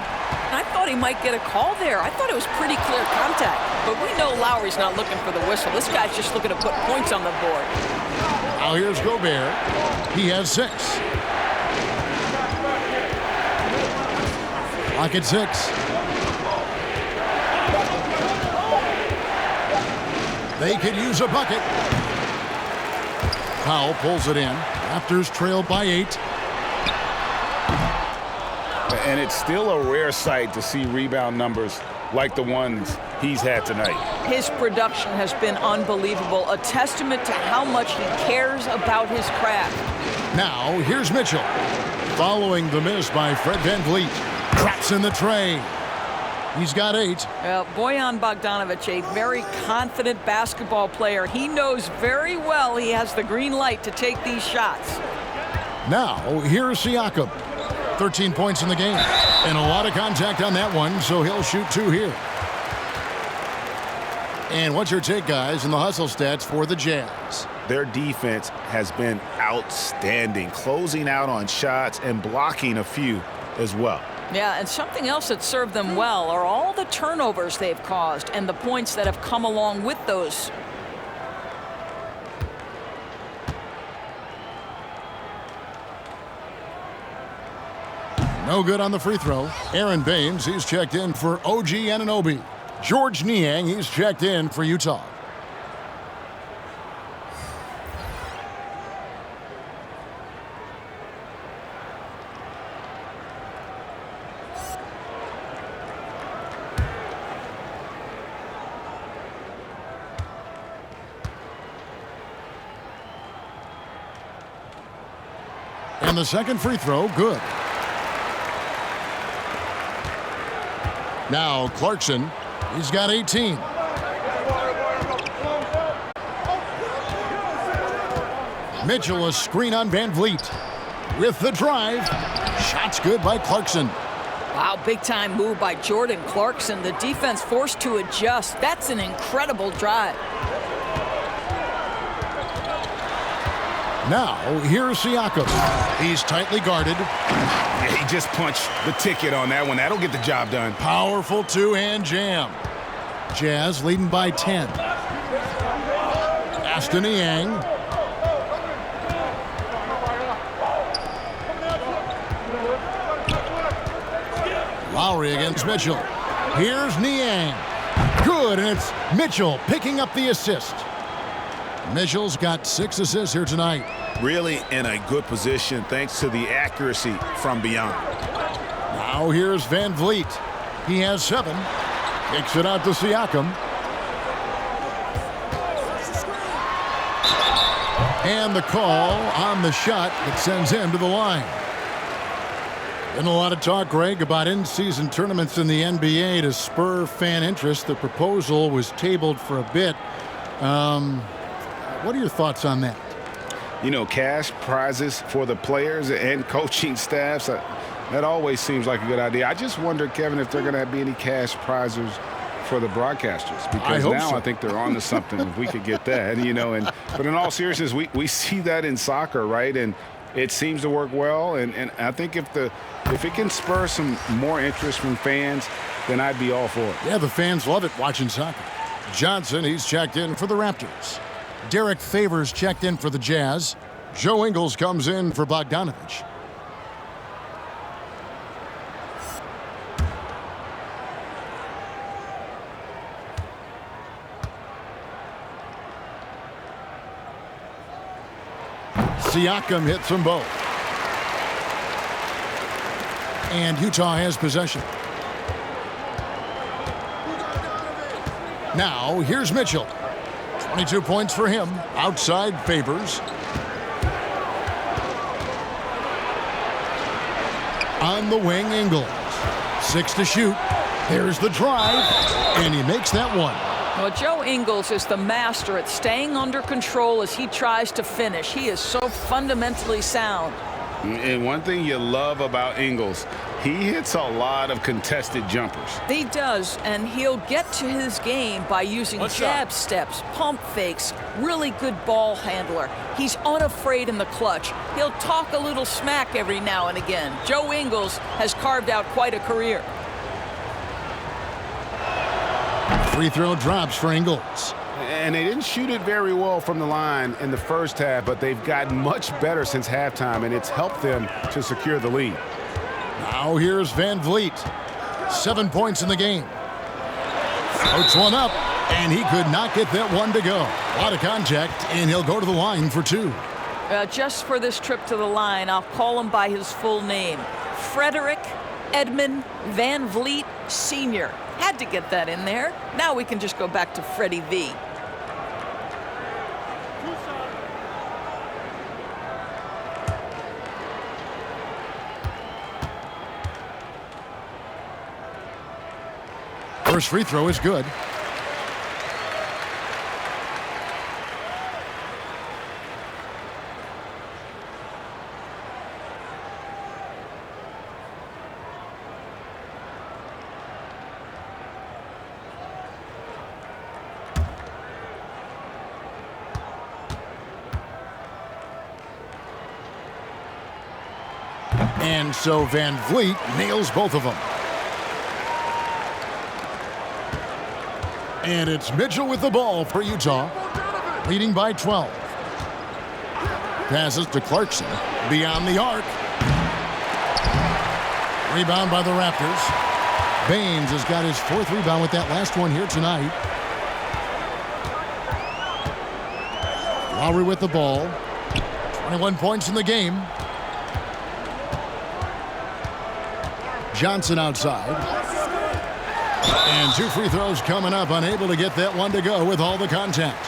Speaker 4: I thought he might get a call there. I thought it was pretty clear contact. But we know Lowry's not looking for the whistle. This guy's just looking to put points on the board.
Speaker 2: Now here's Gobert. He has 6. Lock at 6. They could use a bucket. Powell pulls it in. Raptors trail by 8.
Speaker 1: And it's still a rare sight to see rebound numbers like the ones he's had tonight.
Speaker 3: His production has been unbelievable, a testament to how much he cares about his craft.
Speaker 2: Now, here's Mitchell. Following the miss by Fred VanVleet. Traps in the tray. He's got 8.
Speaker 3: Bojan Bogdanovic, a very confident basketball player. He knows very well he has the green light to take these shots.
Speaker 2: Now, here's Siakam. 13 points in the game. And a lot of contact on that one, so he'll shoot 2 here. And what's your take, guys, in the hustle stats for the Jazz?
Speaker 1: Their defense has been outstanding, closing out on shots and blocking a few as well.
Speaker 3: Yeah, and something else that served them well are all the turnovers they've caused and the points that have come along with those.
Speaker 2: No good on the free throw. Aaron Baines, he's checked in for OG Anunoby. George Niang, he's checked in for Utah. And the second free throw, good. Now Clarkson, he's got 18. Mitchell, a screen on VanVleet. With the drive, shots good by Clarkson.
Speaker 3: Wow, big time move by Jordan Clarkson. The defense forced to adjust. That's an incredible drive.
Speaker 2: Now, here's Siakam. He's tightly guarded.
Speaker 1: Yeah, he just punched the ticket on that one. That'll get the job done.
Speaker 2: Powerful two-hand jam. Jazz leading by 10. Aston Niang. Lowry against Mitchell. Here's Niang. Good, and it's Mitchell picking up the assist. Mitchell's got 6 assists here tonight.
Speaker 1: Really in a good position thanks to the accuracy from beyond.
Speaker 2: Now here's VanVleet. He has 7. Kicks it out to Siakam. And the call on the shot that sends him to the line. Been a lot of talk, Greg, about in-season tournaments in the NBA to spur fan interest. The proposal was tabled for a bit. What are your thoughts on that?
Speaker 1: You know, cash prizes for the players and coaching staffs, that always seems like a good idea. I just wonder, Kevin, if they're going to be any cash prizes for the broadcasters. Because now I think they're on to something if we could get that, you know. But in all seriousness, we see that in soccer, right? And it seems to work well. And I think if it can spur some more interest from fans, then I'd be all for it.
Speaker 2: Yeah, the fans love it watching soccer. Johnson, he's checked in for the Raptors. Derek Favors checked in for the Jazz. Joe Ingles comes in for Bogdanovic. Siakam hits them both. And Utah has possession. Now, here's Mitchell. 22 points for him. Outside Favors. On the wing, Ingles. 6 to shoot. There's the drive, and he makes that one.
Speaker 3: Well, Joe Ingles is the master at staying under control as he tries to finish. He is so fundamentally sound.
Speaker 1: And one thing you love about Ingles, he hits a lot of contested jumpers.
Speaker 3: He does, and he'll get to his game by using jab steps, pump fakes, really good ball handler. He's unafraid in the clutch. He'll talk a little smack every now and again. Joe Ingles has carved out quite a career.
Speaker 2: Free throw drops for Ingles.
Speaker 1: And they didn't shoot it very well from the line in the first half, but they've gotten much better since halftime, and it's helped them to secure the lead.
Speaker 2: Now here's Van Vliet. 7 points in the game. Floats one up, and he could not get that one to go. A lot of contact, and he'll go to the line for 2.
Speaker 3: Just for this trip to the line, I'll call him by his full name. Frederick Edmund Van Vliet Sr. Had to get that in there. Now we can just go back to Freddie V.
Speaker 2: First free throw is good. And so Van Vliet nails both of them. And it's Mitchell with the ball for Utah, leading by 12. Passes to Clarkson, beyond the arc. Rebound by the Raptors. Baines has got his 4th rebound with that last one here tonight. Lowry with the ball. 21 points in the game. Johnson outside. And 2 free throws coming up, unable to get that one to go with all the contact.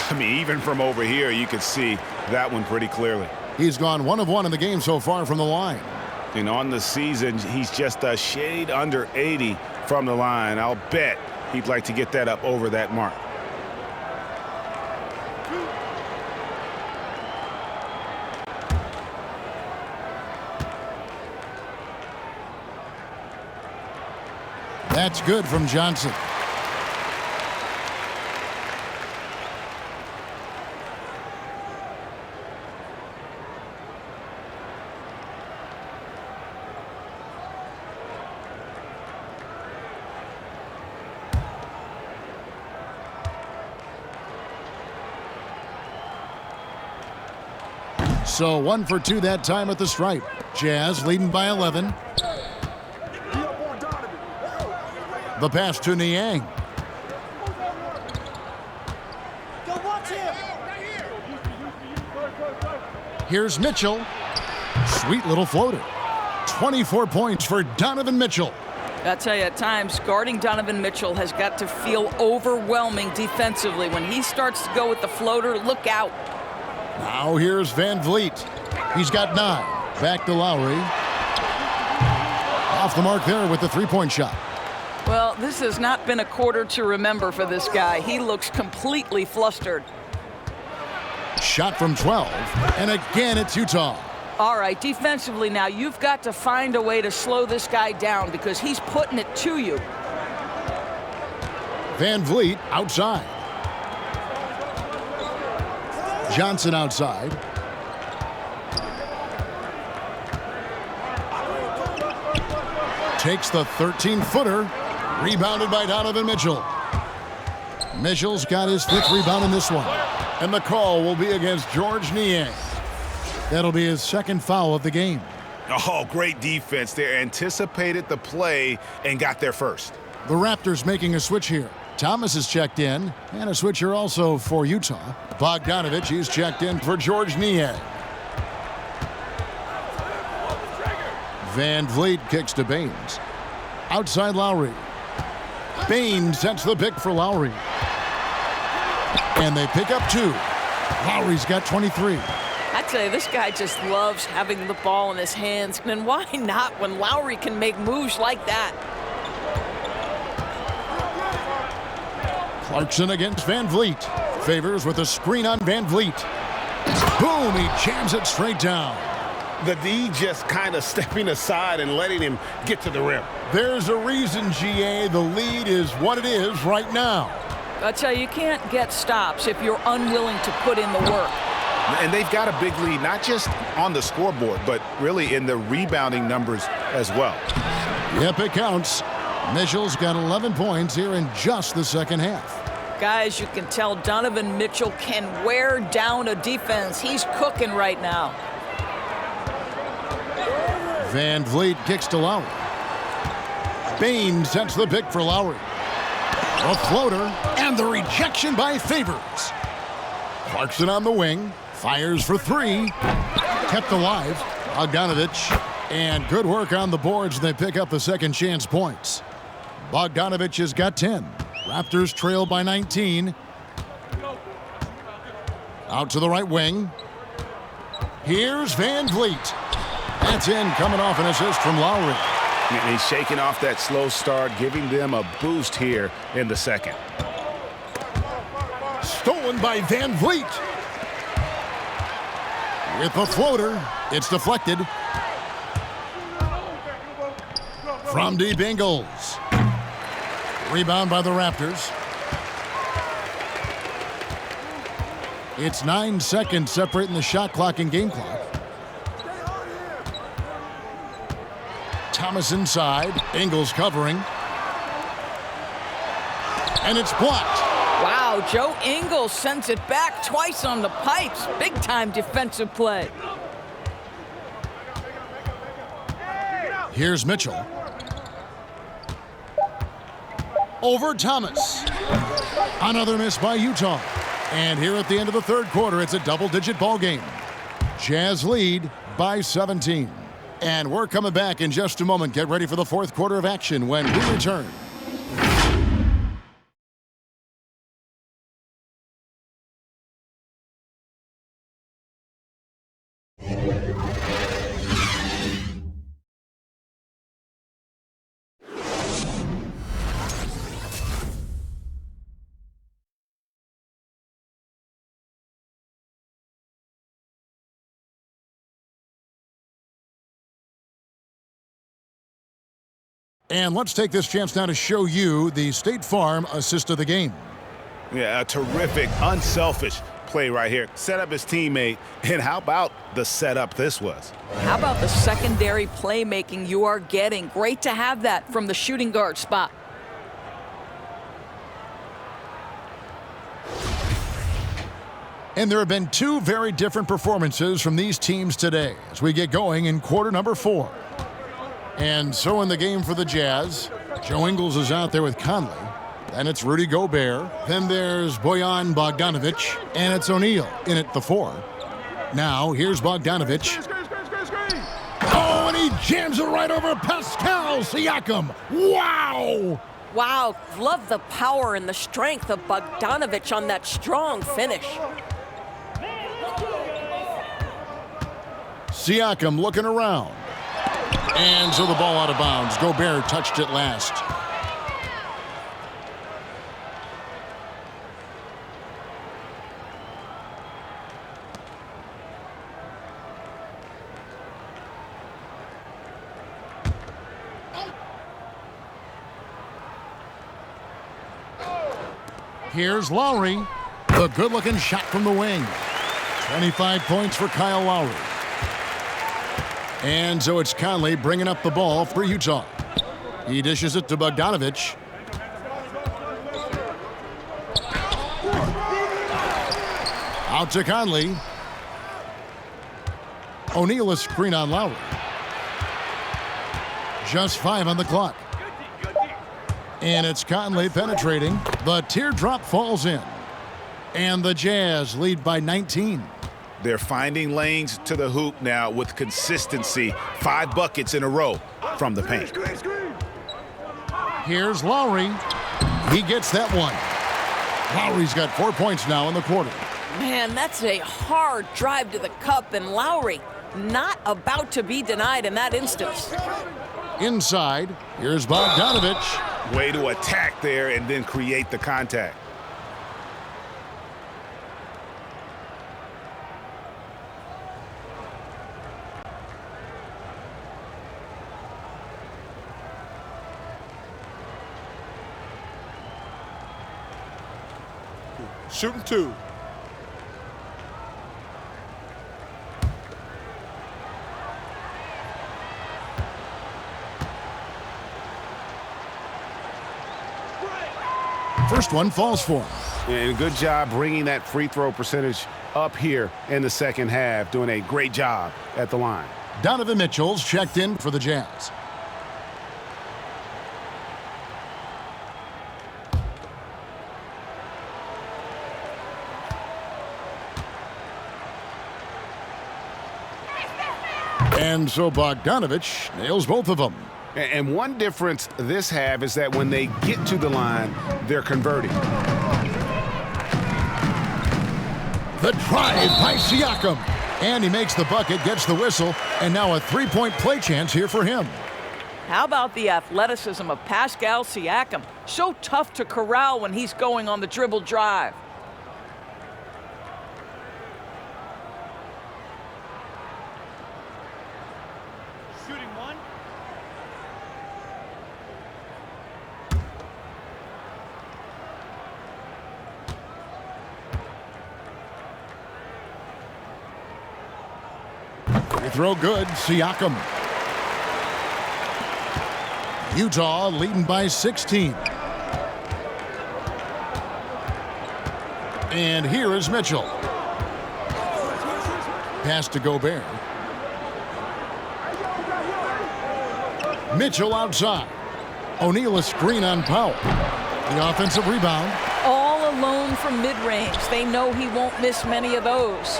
Speaker 1: I mean, even from over here, you could see that one pretty clearly.
Speaker 2: He's gone 1 of 1 in the game so far from the line.
Speaker 1: And on the season, he's just a shade under 80 from the line. I'll bet he'd like to get that up over that mark.
Speaker 2: That's good from Johnson. So 1 for 2 that time at the stripe. Jazz leading by 11. The pass to Niang. Here's Mitchell. Sweet little floater. 24 points for Donovan Mitchell.
Speaker 3: I tell you, at times, guarding Donovan Mitchell has got to feel overwhelming defensively. When he starts to go with the floater, look out.
Speaker 2: Now here's Van Vliet. He's got 9. Back to Lowry. Off the mark there with the 3-point shot.
Speaker 3: Well, this has not been a quarter to remember for this guy. He looks completely flustered.
Speaker 2: Shot from 12, and again it's Utah.
Speaker 3: All right, defensively now, you've got to find a way to slow this guy down because he's putting it to you.
Speaker 2: Van Vliet outside. Johnson outside. Takes the 13-footer. Rebounded by Donovan Mitchell. Mitchell's got his 5th rebound in this one. And the call will be against George Niang. That'll be his 2nd foul of the game.
Speaker 7: Oh, great defense there. Anticipated the play and got there first.
Speaker 2: The Raptors making a switch here. Thomas is checked in, and a switcher also for Utah. Bogdanovich, he's checked in for George Niang. Van Vliet kicks to Baines. Outside Lowry. Bain sets the pick for Lowry. And they pick up 2. Lowry's got 23.
Speaker 4: I tell you, this guy just loves having the ball in his hands. And why not when Lowry can make moves like that?
Speaker 2: Clarkson against Van Vliet. Favors with a screen on Van Vliet. Boom, he jams it straight down.
Speaker 1: The D just kind of stepping aside and letting him get to the rim.
Speaker 2: There's a reason, GA, the lead is what it is right now.
Speaker 3: I tell you can't get stops if you're unwilling to put in the work.
Speaker 7: And they've got a big lead, not just on the scoreboard, but really in the rebounding numbers as well.
Speaker 2: Yep, it counts. Mitchell's got 11 points here in just the second half.
Speaker 3: Guys, you can tell Donovan Mitchell can wear down a defense. He's cooking right now.
Speaker 2: Van Vliet kicks to Lowry. Bain sets the pick for Lowry. A floater, and the rejection by Favors. Clarkson on the wing, fires for 3. Kept alive, Bogdanovich. And good work on the boards. They pick up the second chance points. Bogdanovich has got 10. Raptors trail by 19. Out to the right wing. Here's Van Vliet. That's in, coming off an assist from Lowry.
Speaker 1: And he's shaking off that slow start, giving them a boost here in the second.
Speaker 2: Stolen by Van Vliet. With a floater, it's deflected. From deep Ingles. Rebound by the Raptors. It's 9 seconds separating the shot clock and game clock. Thomas inside. Ingles covering. And it's blocked.
Speaker 3: Wow, Joe Ingles sends it back twice on the pipes. Big-time defensive play.
Speaker 2: Here's Mitchell. Over Thomas. Another miss by Utah. And here at the end of the third quarter, it's a double-digit ball game. Jazz lead by 17. And we're coming back in just a moment. Get ready for the fourth quarter of action when we return. And let's take this chance now to show you the State Farm assist of the game.
Speaker 1: Yeah, a terrific, unselfish play right here. Set up his teammate, and how about the setup this was?
Speaker 3: How about the secondary playmaking you are getting? Great to have that from the shooting guard spot.
Speaker 2: And there have been 2 very different performances from these teams today as we get going in quarter number 4. And so in the game for the Jazz, Joe Ingles is out there with Conley. Then it's Rudy Gobert. Then there's Bojan Bogdanovich. And it's O'Neal in at the 4. Now, here's Bogdanovich. Oh, and he jams it right over Pascal Siakam. Wow!
Speaker 4: Wow, love the power and the strength of Bogdanovich on that strong finish.
Speaker 2: Siakam looking around. And so the ball out of bounds. Gobert touched it last. Here's Lowry. The good-looking shot from the wing. 25 points for Kyle Lowry. And so it's Conley bringing up the ball for Utah. He dishes it to Bogdanovich. Out to Conley. O'Neal a screen on Lowry. Just 5 on the clock. And it's Conley penetrating. The teardrop falls in. And the Jazz lead by 19.
Speaker 7: They're finding lanes to the hoop now with consistency. 5 buckets in a row from the paint.
Speaker 2: Here's Lowry. He gets that one. Lowry's got 4 points now in the quarter.
Speaker 4: Man, that's a hard drive to the cup, and Lowry not about to be denied in that instance.
Speaker 2: Inside, here's Bogdanovich.
Speaker 1: Way to attack there and then create the contact.
Speaker 8: Shooting 2.
Speaker 2: First one falls for him.
Speaker 1: And good job bringing that free throw percentage up here in the second half. Doing a great job at the line.
Speaker 2: Donovan Mitchell's checked in for the Jazz. And so Bogdanovich nails both of them.
Speaker 1: And one difference this half is that when they get to the line, they're converting.
Speaker 2: The drive by Siakam. And he makes the bucket, gets the whistle, and now a three-point play chance here for him.
Speaker 3: How about the athleticism of Pascal Siakam? So tough to corral when he's going on the dribble drive.
Speaker 2: Free throw good, Siakam. Utah leading by 16. And here is Mitchell. Pass to Gobert. Mitchell outside. O'Neal a screen on Powell. The offensive rebound.
Speaker 3: All alone from mid-range. They know he won't miss many of those.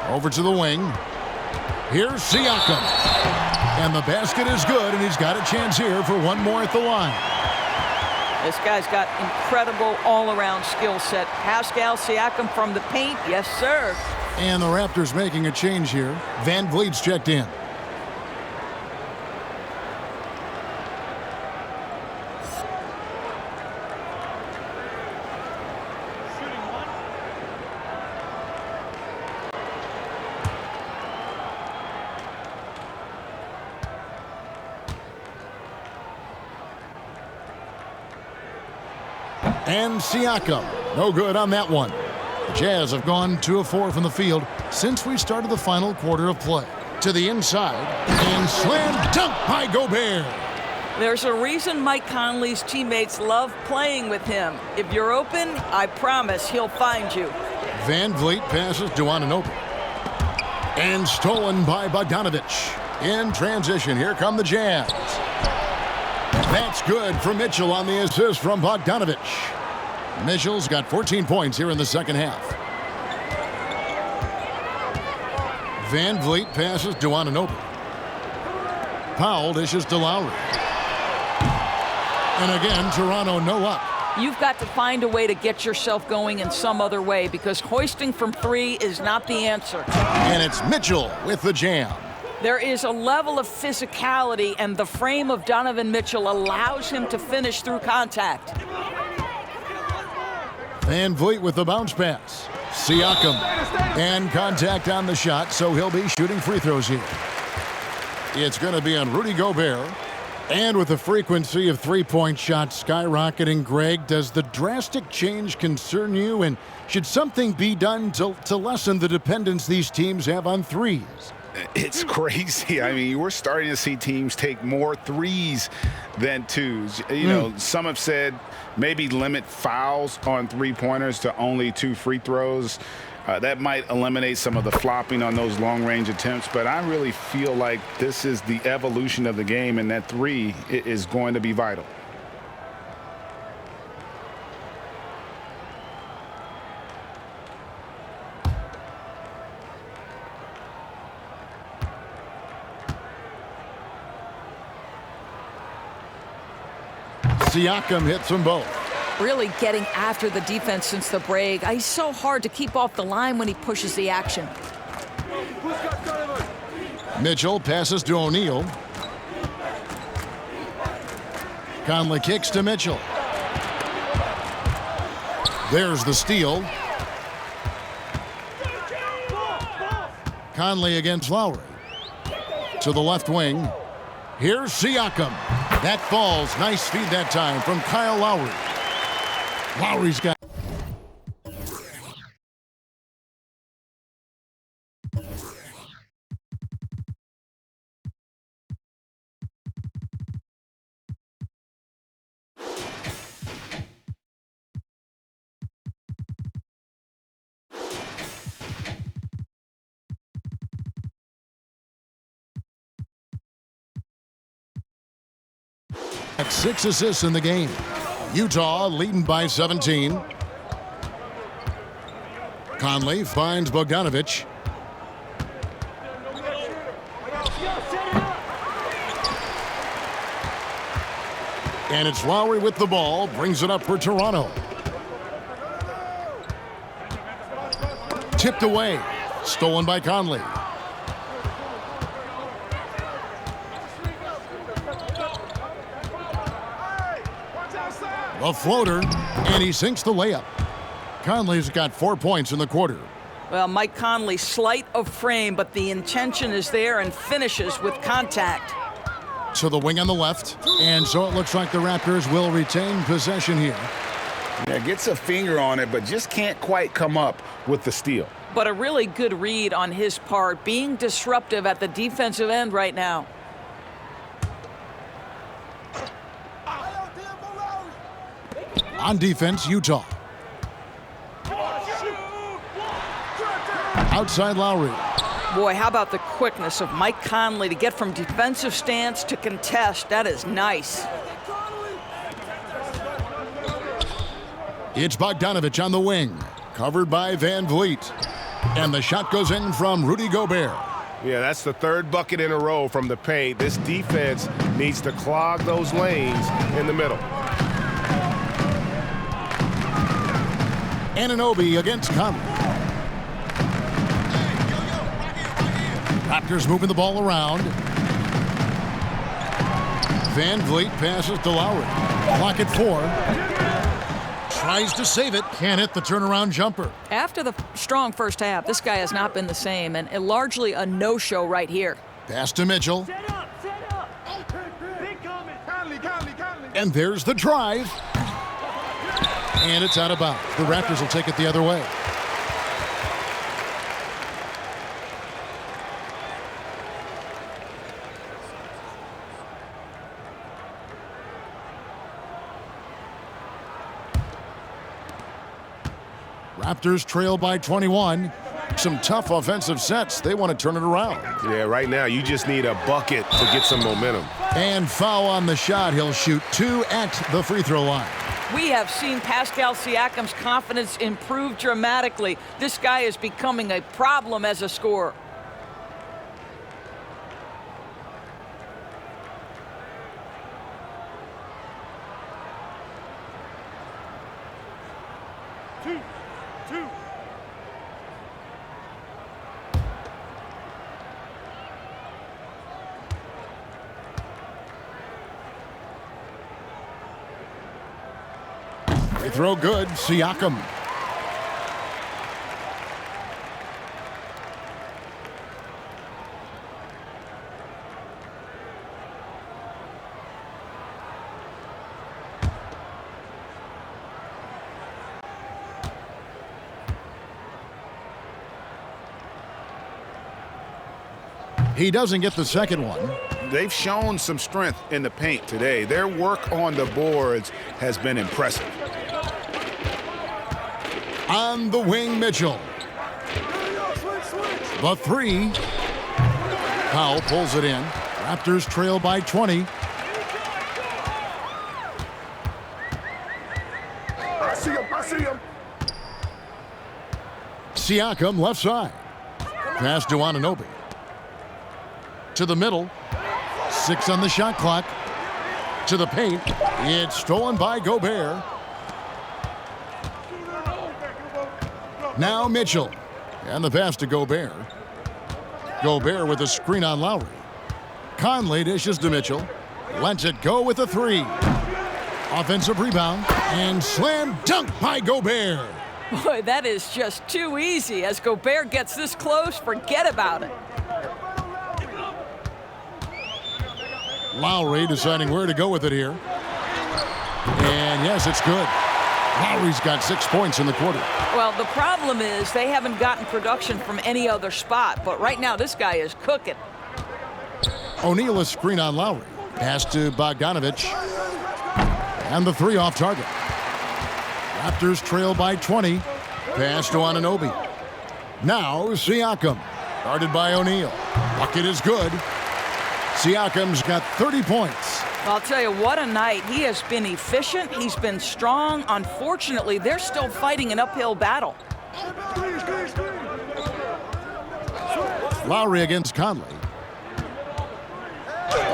Speaker 2: Over to the wing. Here's Siakam. And the basket is good, and he's got a chance here for one more at the line.
Speaker 3: This guy's got incredible all-around skill set. Pascal Siakam from the paint, yes, sir.
Speaker 2: And the Raptors making a change here. Van Vliet's checked in. And Siakam, no good on that one. The Jazz have gone 2 of 4 from the field since we started the final quarter of play. To the inside, and slam dunk by Gobert.
Speaker 3: There's a reason Mike Conley's teammates love playing with him. If you're open, I promise he'll find you.
Speaker 2: Van Vliet passes to Anunoby. And stolen by Bogdanovich. In transition, here come the Jazz. That's good for Mitchell on the assist from Bogdanovich. Mitchell's got 14 points here in the second half. Van Vliet passes to Anunoby. Powell dishes to Lowry. And again, Toronto no up.
Speaker 3: You've got to find a way to get yourself going in some other way because hoisting from 3 is not the answer.
Speaker 2: And it's Mitchell with the jam.
Speaker 3: There is a level of physicality, and the frame of Donovan Mitchell allows him to finish through contact.
Speaker 2: Van Vliet with the bounce pass. Siakam. And contact on the shot, so he'll be shooting free throws here. It's going to be on Rudy Gobert. And with the frequency of three-point shots skyrocketing, Greg, does the drastic change concern you? And should something be done to lessen the dependence these teams have on threes?
Speaker 1: It's crazy. I mean, we're starting to see teams take more threes than twos. You know, some have said maybe limit fouls on three-pointers to only 2 free throws. That might eliminate some of the flopping on those long-range attempts, but I really feel like this is the evolution of the game, and that 3 is going to be vital.
Speaker 2: Siakam hits them both.
Speaker 3: Really getting after the defense since the break. He's so hard to keep off the line when he pushes the action.
Speaker 2: Mitchell passes to O'Neal. Conley kicks to Mitchell. There's the steal. Conley against Lowry. To the left wing. Here's Siakam. That falls. Nice feed that time from Kyle Lowry. Lowry's got... At 6 assists in the game. Utah leading by 17. Conley finds Bogdanovich. And it's Lowry with the ball. Brings it up for Toronto. Tipped away. Stolen by Conley. A floater, and he sinks the layup. Conley's got 4 points in the quarter.
Speaker 3: Well, Mike Conley, slight of frame, but the intention is there and finishes with contact.
Speaker 2: To the wing on the left, and so it looks like the Raptors will retain possession here.
Speaker 1: Yeah, gets a finger on it, but just can't quite come up with the steal.
Speaker 3: But a really good read on his part, being disruptive at the defensive end right now.
Speaker 2: On defense, Utah. Outside Lowry.
Speaker 3: Boy, how about the quickness of Mike Conley to get from defensive stance to contest. That is nice.
Speaker 2: It's Bogdanovich on the wing. Covered by Van Vliet. And the shot goes in from Rudy Gobert.
Speaker 1: Yeah, that's the third bucket in a row from the paint. This defense needs to clog those lanes in the middle.
Speaker 2: Anunoby against Conley. Raptors moving the ball around. Van Vliet passes to Lowry. Clock at 4. Tries to save it. Can't hit the turnaround jumper.
Speaker 3: After the strong first half, this guy has not been the same, and largely a no-show right here.
Speaker 2: Pass to Mitchell. And there's the drive. And it's out of bounds. The Raptors will take it the other way. Raptors trail by 21. Some tough offensive sets. They want to turn it around.
Speaker 1: Yeah, right now you just need a bucket to get some momentum.
Speaker 2: And foul on the shot. He'll shoot 2 at the free throw line.
Speaker 3: We have seen Pascal Siakam's confidence improve dramatically. This guy is becoming a problem as a scorer.
Speaker 2: Free throw good. Siakam. He doesn't get the second one.
Speaker 1: They've shown some strength in the paint today. Their work on the boards has been impressive.
Speaker 2: On the wing, Mitchell. The 3. Powell pulls it in. Raptors trail by 20.
Speaker 12: I see him.
Speaker 2: Siakam left side. Pass to Anunoby. To the middle. 6 on the shot clock. to the paint. It's stolen by Gobert. Now Mitchell. And the pass to Gobert. Gobert with a screen on Lowry. Conley dishes to Mitchell. Lets it go with a three. Offensive rebound. And slam dunk by Gobert.
Speaker 3: Boy, that is just too easy. As Gobert gets this close, forget about it.
Speaker 2: Lowry deciding where to go with it here. And yes, it's good. Lowry's got 6 points in the quarter.
Speaker 3: Well, the problem is they haven't gotten production from any other spot, but right now this guy is cooking.
Speaker 2: O'Neal a screen on Lowry. Pass to Bogdanovich. And the three off target. Raptors trail by 20. Pass to Anunoby. Now Siakam. Guarded by O'Neal. Bucket is good. Siakam's got 30 points.
Speaker 3: I'll tell you, what a night. He has been efficient. He's been strong. Unfortunately, they're still fighting an uphill battle.
Speaker 2: Lowry against Conley.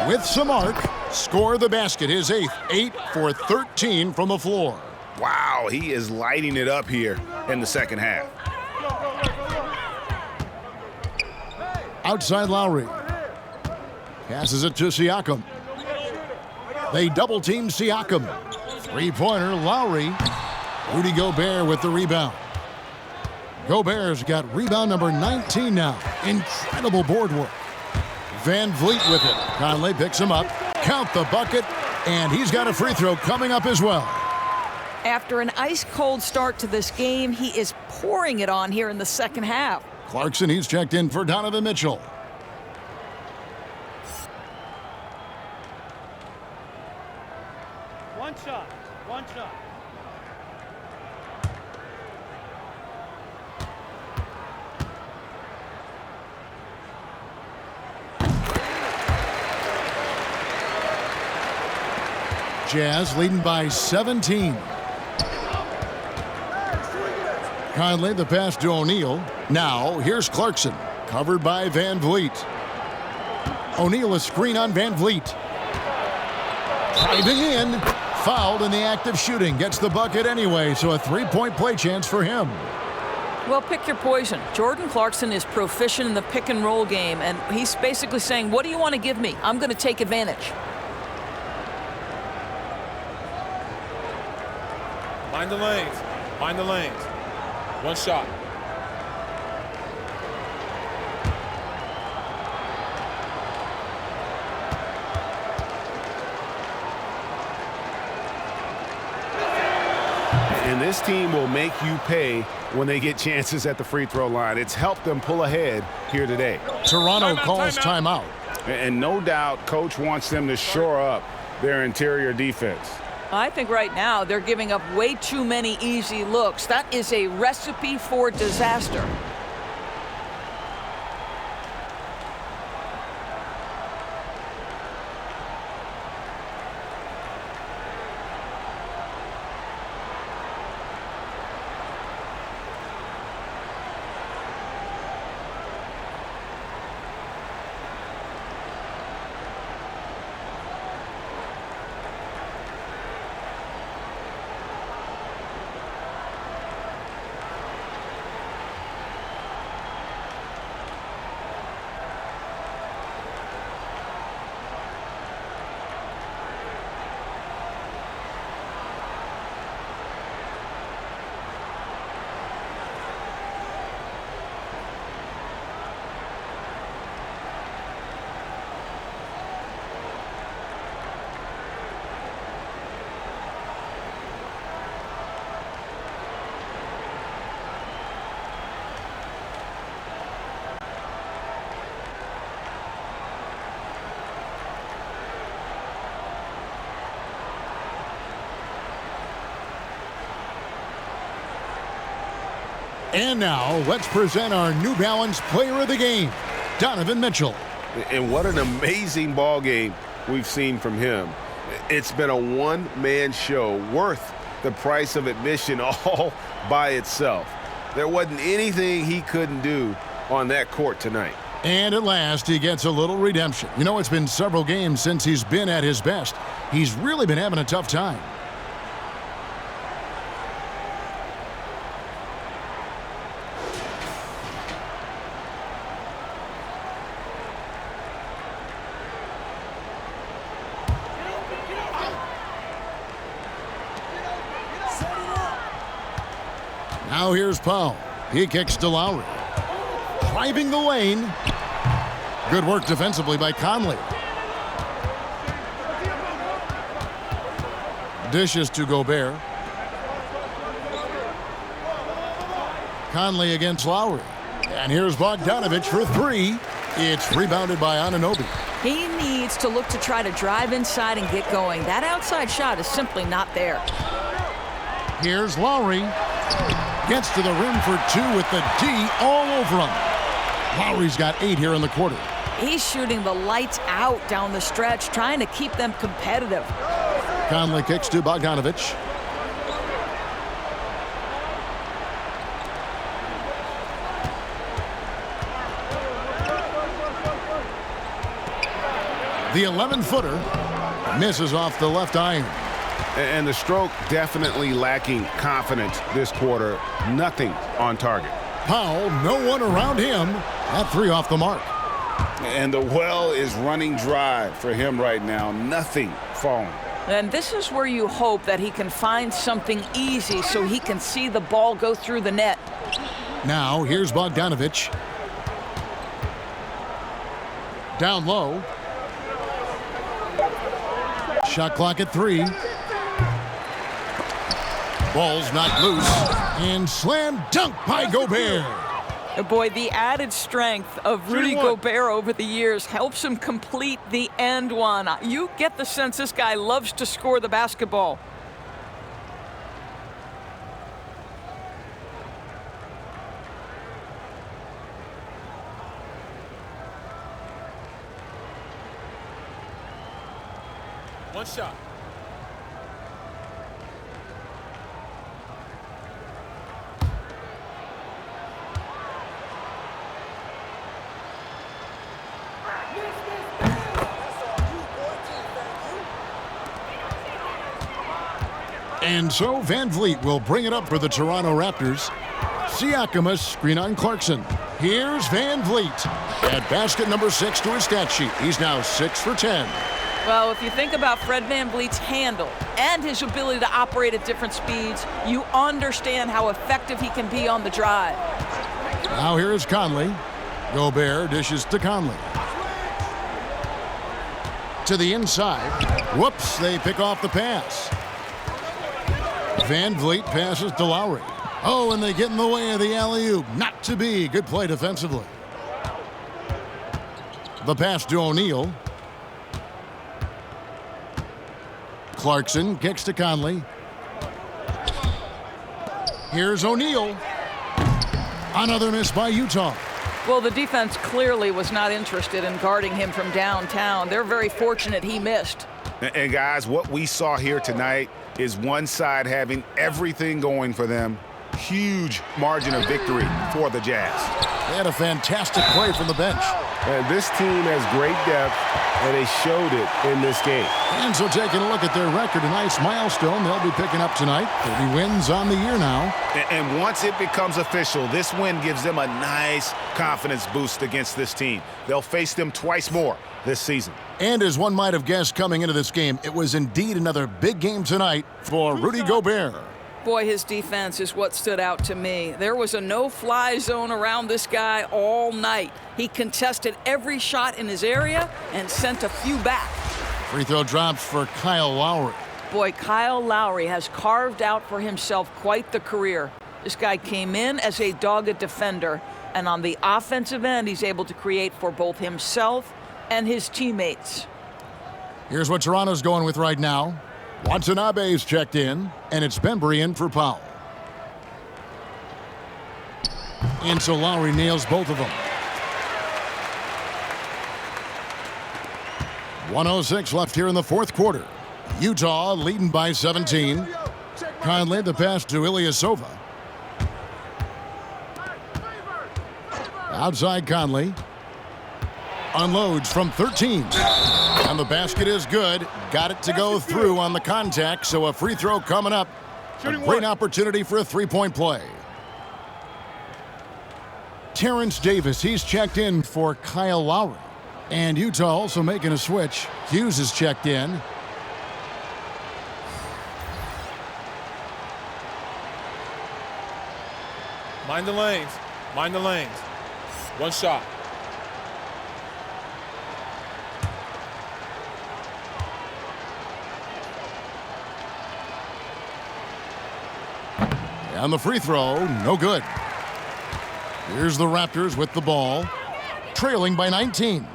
Speaker 2: With some arc, score the basket. His 8th. 8 for 13 from the floor.
Speaker 7: Wow, he is lighting it up here in the second half.
Speaker 2: Outside Lowry. Passes it to Siakam. They double-team Siakam. Three-pointer, Lowry. Rudy Gobert with the rebound. Gobert's got rebound number 19 now. Incredible board work. Van Vliet with it. Conley picks him up. Count the bucket. And he's got a free throw coming up as well.
Speaker 3: After an ice-cold start to this game, he is pouring it on here in the second half.
Speaker 2: Clarkson, he's checked in for Donovan Mitchell.
Speaker 13: One shot.
Speaker 2: Jazz leading by 17. Conley, the pass to O'Neal. Now, here's Clarkson, covered by Van Vliet. O'Neal a screen on Van Vliet. Driving in, fouled in the act of shooting. Gets the bucket anyway, so a three-point play chance for him.
Speaker 3: Well, pick your poison. Jordan Clarkson is proficient in the pick-and-roll game, and he's basically saying, what do you want to give me? I'm going to take advantage.
Speaker 8: Mind the lanes. Mind the lanes. One shot.
Speaker 1: And this team will make you pay when they get chances at the free throw line. It's helped them pull ahead here today.
Speaker 2: Toronto calls timeout.
Speaker 1: And no doubt, Coach wants them to shore up their interior defense.
Speaker 3: I think right now they're giving up way too many easy looks. That is a recipe for disaster.
Speaker 2: And now, let's present our New Balance Player of the Game, Donovan Mitchell.
Speaker 1: And what an amazing ball game we've seen from him. It's been a one-man show worth the price of admission all by itself. There wasn't anything he couldn't do on that court tonight.
Speaker 2: And at last, he gets a little redemption. You know, it's been several games since he's been at his best. He's really been having a tough time. Now here's Powell. He kicks to Lowry. Driving the lane. Good work defensively by Conley. Dishes to Gobert. Conley against Lowry. And here's Bogdanovich for three. It's rebounded by Anunoby.
Speaker 3: He needs to look to try to drive inside and get going. That outside shot is simply not there.
Speaker 2: Here's Lowry. Gets to the rim for two with the D all over him. Lowry's got 8 here in the quarter.
Speaker 3: He's shooting the lights out down the stretch, trying to keep them competitive.
Speaker 2: Conley kicks to Bogdanovich. The 11-footer misses off the left iron.
Speaker 1: And the stroke definitely lacking confidence this quarter. Nothing on target.
Speaker 2: Powell, no one around him. That 3 off the mark.
Speaker 1: And the well is running dry for him right now. Nothing falling.
Speaker 3: And this is where you hope that he can find something easy so he can see the ball go through the net.
Speaker 2: Now here's Bogdanovich. Down low. Shot clock at 3. Ball's knocked loose. And slam dunk by Gobert.
Speaker 3: Boy, the added strength of Rudy Gobert over the years helps him complete the end one. You get the sense this guy loves to score the basketball.
Speaker 8: One shot.
Speaker 2: And so Van Vliet will bring it up for the Toronto Raptors. Siakam a screen on Clarkson. Here's Van Vliet. At basket number 6 to his stat sheet. He's now 6 for 10.
Speaker 3: Well, if you think about Fred VanVleet's handle and his ability to operate at different speeds, you understand how effective he can be on the drive.
Speaker 2: Now here is Conley. Gobert dishes to Conley. To the inside. Whoops, they pick off the pass. Van Vliet passes to Lowry. Oh, and they get in the way of the alley-oop. Not to be. Good play defensively. The pass to O'Neal. Clarkson kicks to Conley. Here's O'Neal. Another miss by Utah.
Speaker 3: Well, the defense clearly was not interested in guarding him from downtown. They're very fortunate he missed.
Speaker 1: And guys, what we saw here tonight is one side having everything going for them. Huge margin of victory for the Jazz.
Speaker 2: They had a fantastic play from the bench.
Speaker 1: And this team has great depth, and they showed it in this game.
Speaker 2: And so taking a look at their record, a nice milestone they'll be picking up tonight. 30 wins on the year now.
Speaker 1: And once it becomes official, this win gives them a nice confidence boost against this team. They'll face them twice more this season.
Speaker 2: And as one might have guessed coming into this game, it was indeed another big game tonight for Rudy Gobert.
Speaker 3: Boy, his defense is what stood out to me. There was a no-fly zone around this guy all night. He contested every shot in his area and sent a few back.
Speaker 2: Free throw drops for Kyle Lowry.
Speaker 3: Boy, Kyle Lowry has carved out for himself quite the career. This guy came in as a dogged defender, and on the offensive end, he's able to create for both himself and his teammates.
Speaker 2: Here's what Toronto's going with right now. Watanabe's checked in, and it's Bembry in for Powell. And so Lowry nails both of them. 1:06 left here in the fourth quarter. Utah leading by 17. Conley the pass to Ilyasova. Outside Conley. unloads from 13. And the basket is good. Got it to go through on the contact, so a free throw coming up. A great opportunity for a three-point play. Terrence Davis, he's checked in for Kyle Lowry. And Utah also making a switch. Hughes is checked in.
Speaker 8: Mind the lanes. Mind the lanes. One shot.
Speaker 2: And the free throw, no good. Here's the Raptors with the ball, trailing by 19.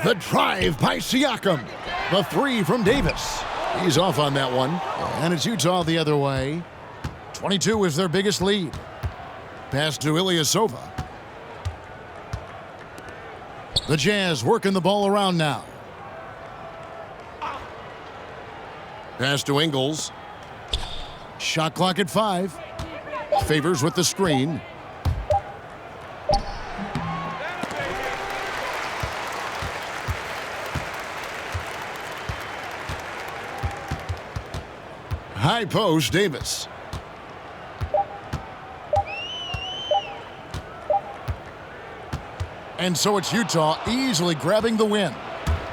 Speaker 2: The drive by Siakam. The three from Davis. He's off on that one. And it's Utah the other way. 22 is their biggest lead. Pass to Ilyasova. The Jazz working the ball around now. Pass to Ingles. Shot clock at 5. Favors with the screen. High post, Davis. And so it's Utah easily grabbing the win.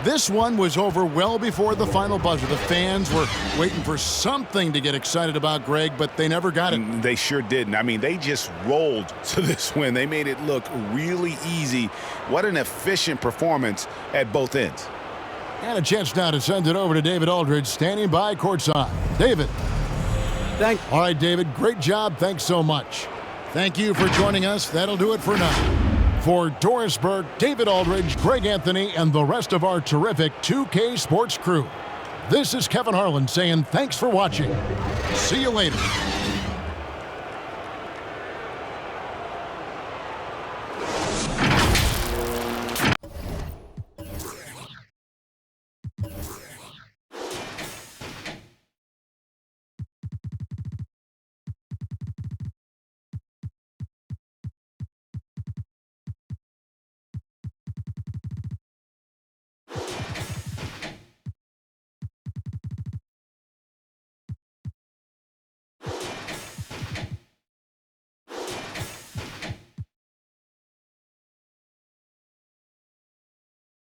Speaker 2: This one was over well before the final buzzer. The fans were waiting for something to get excited about, Greg, but they never got it.
Speaker 1: They sure didn't. I mean, they just rolled to this win. They made it look really easy. What an efficient performance at both ends.
Speaker 2: And a chance now to send it over to David Aldridge, standing by courtside. David. All right, David, great job. Thanks so much. Thank you for joining us. That'll do it for now. For Doris Burke, David Aldridge, Greg Anthony, and the rest of our terrific 2K Sports crew, this is Kevin Harlan saying thanks for watching. See you later.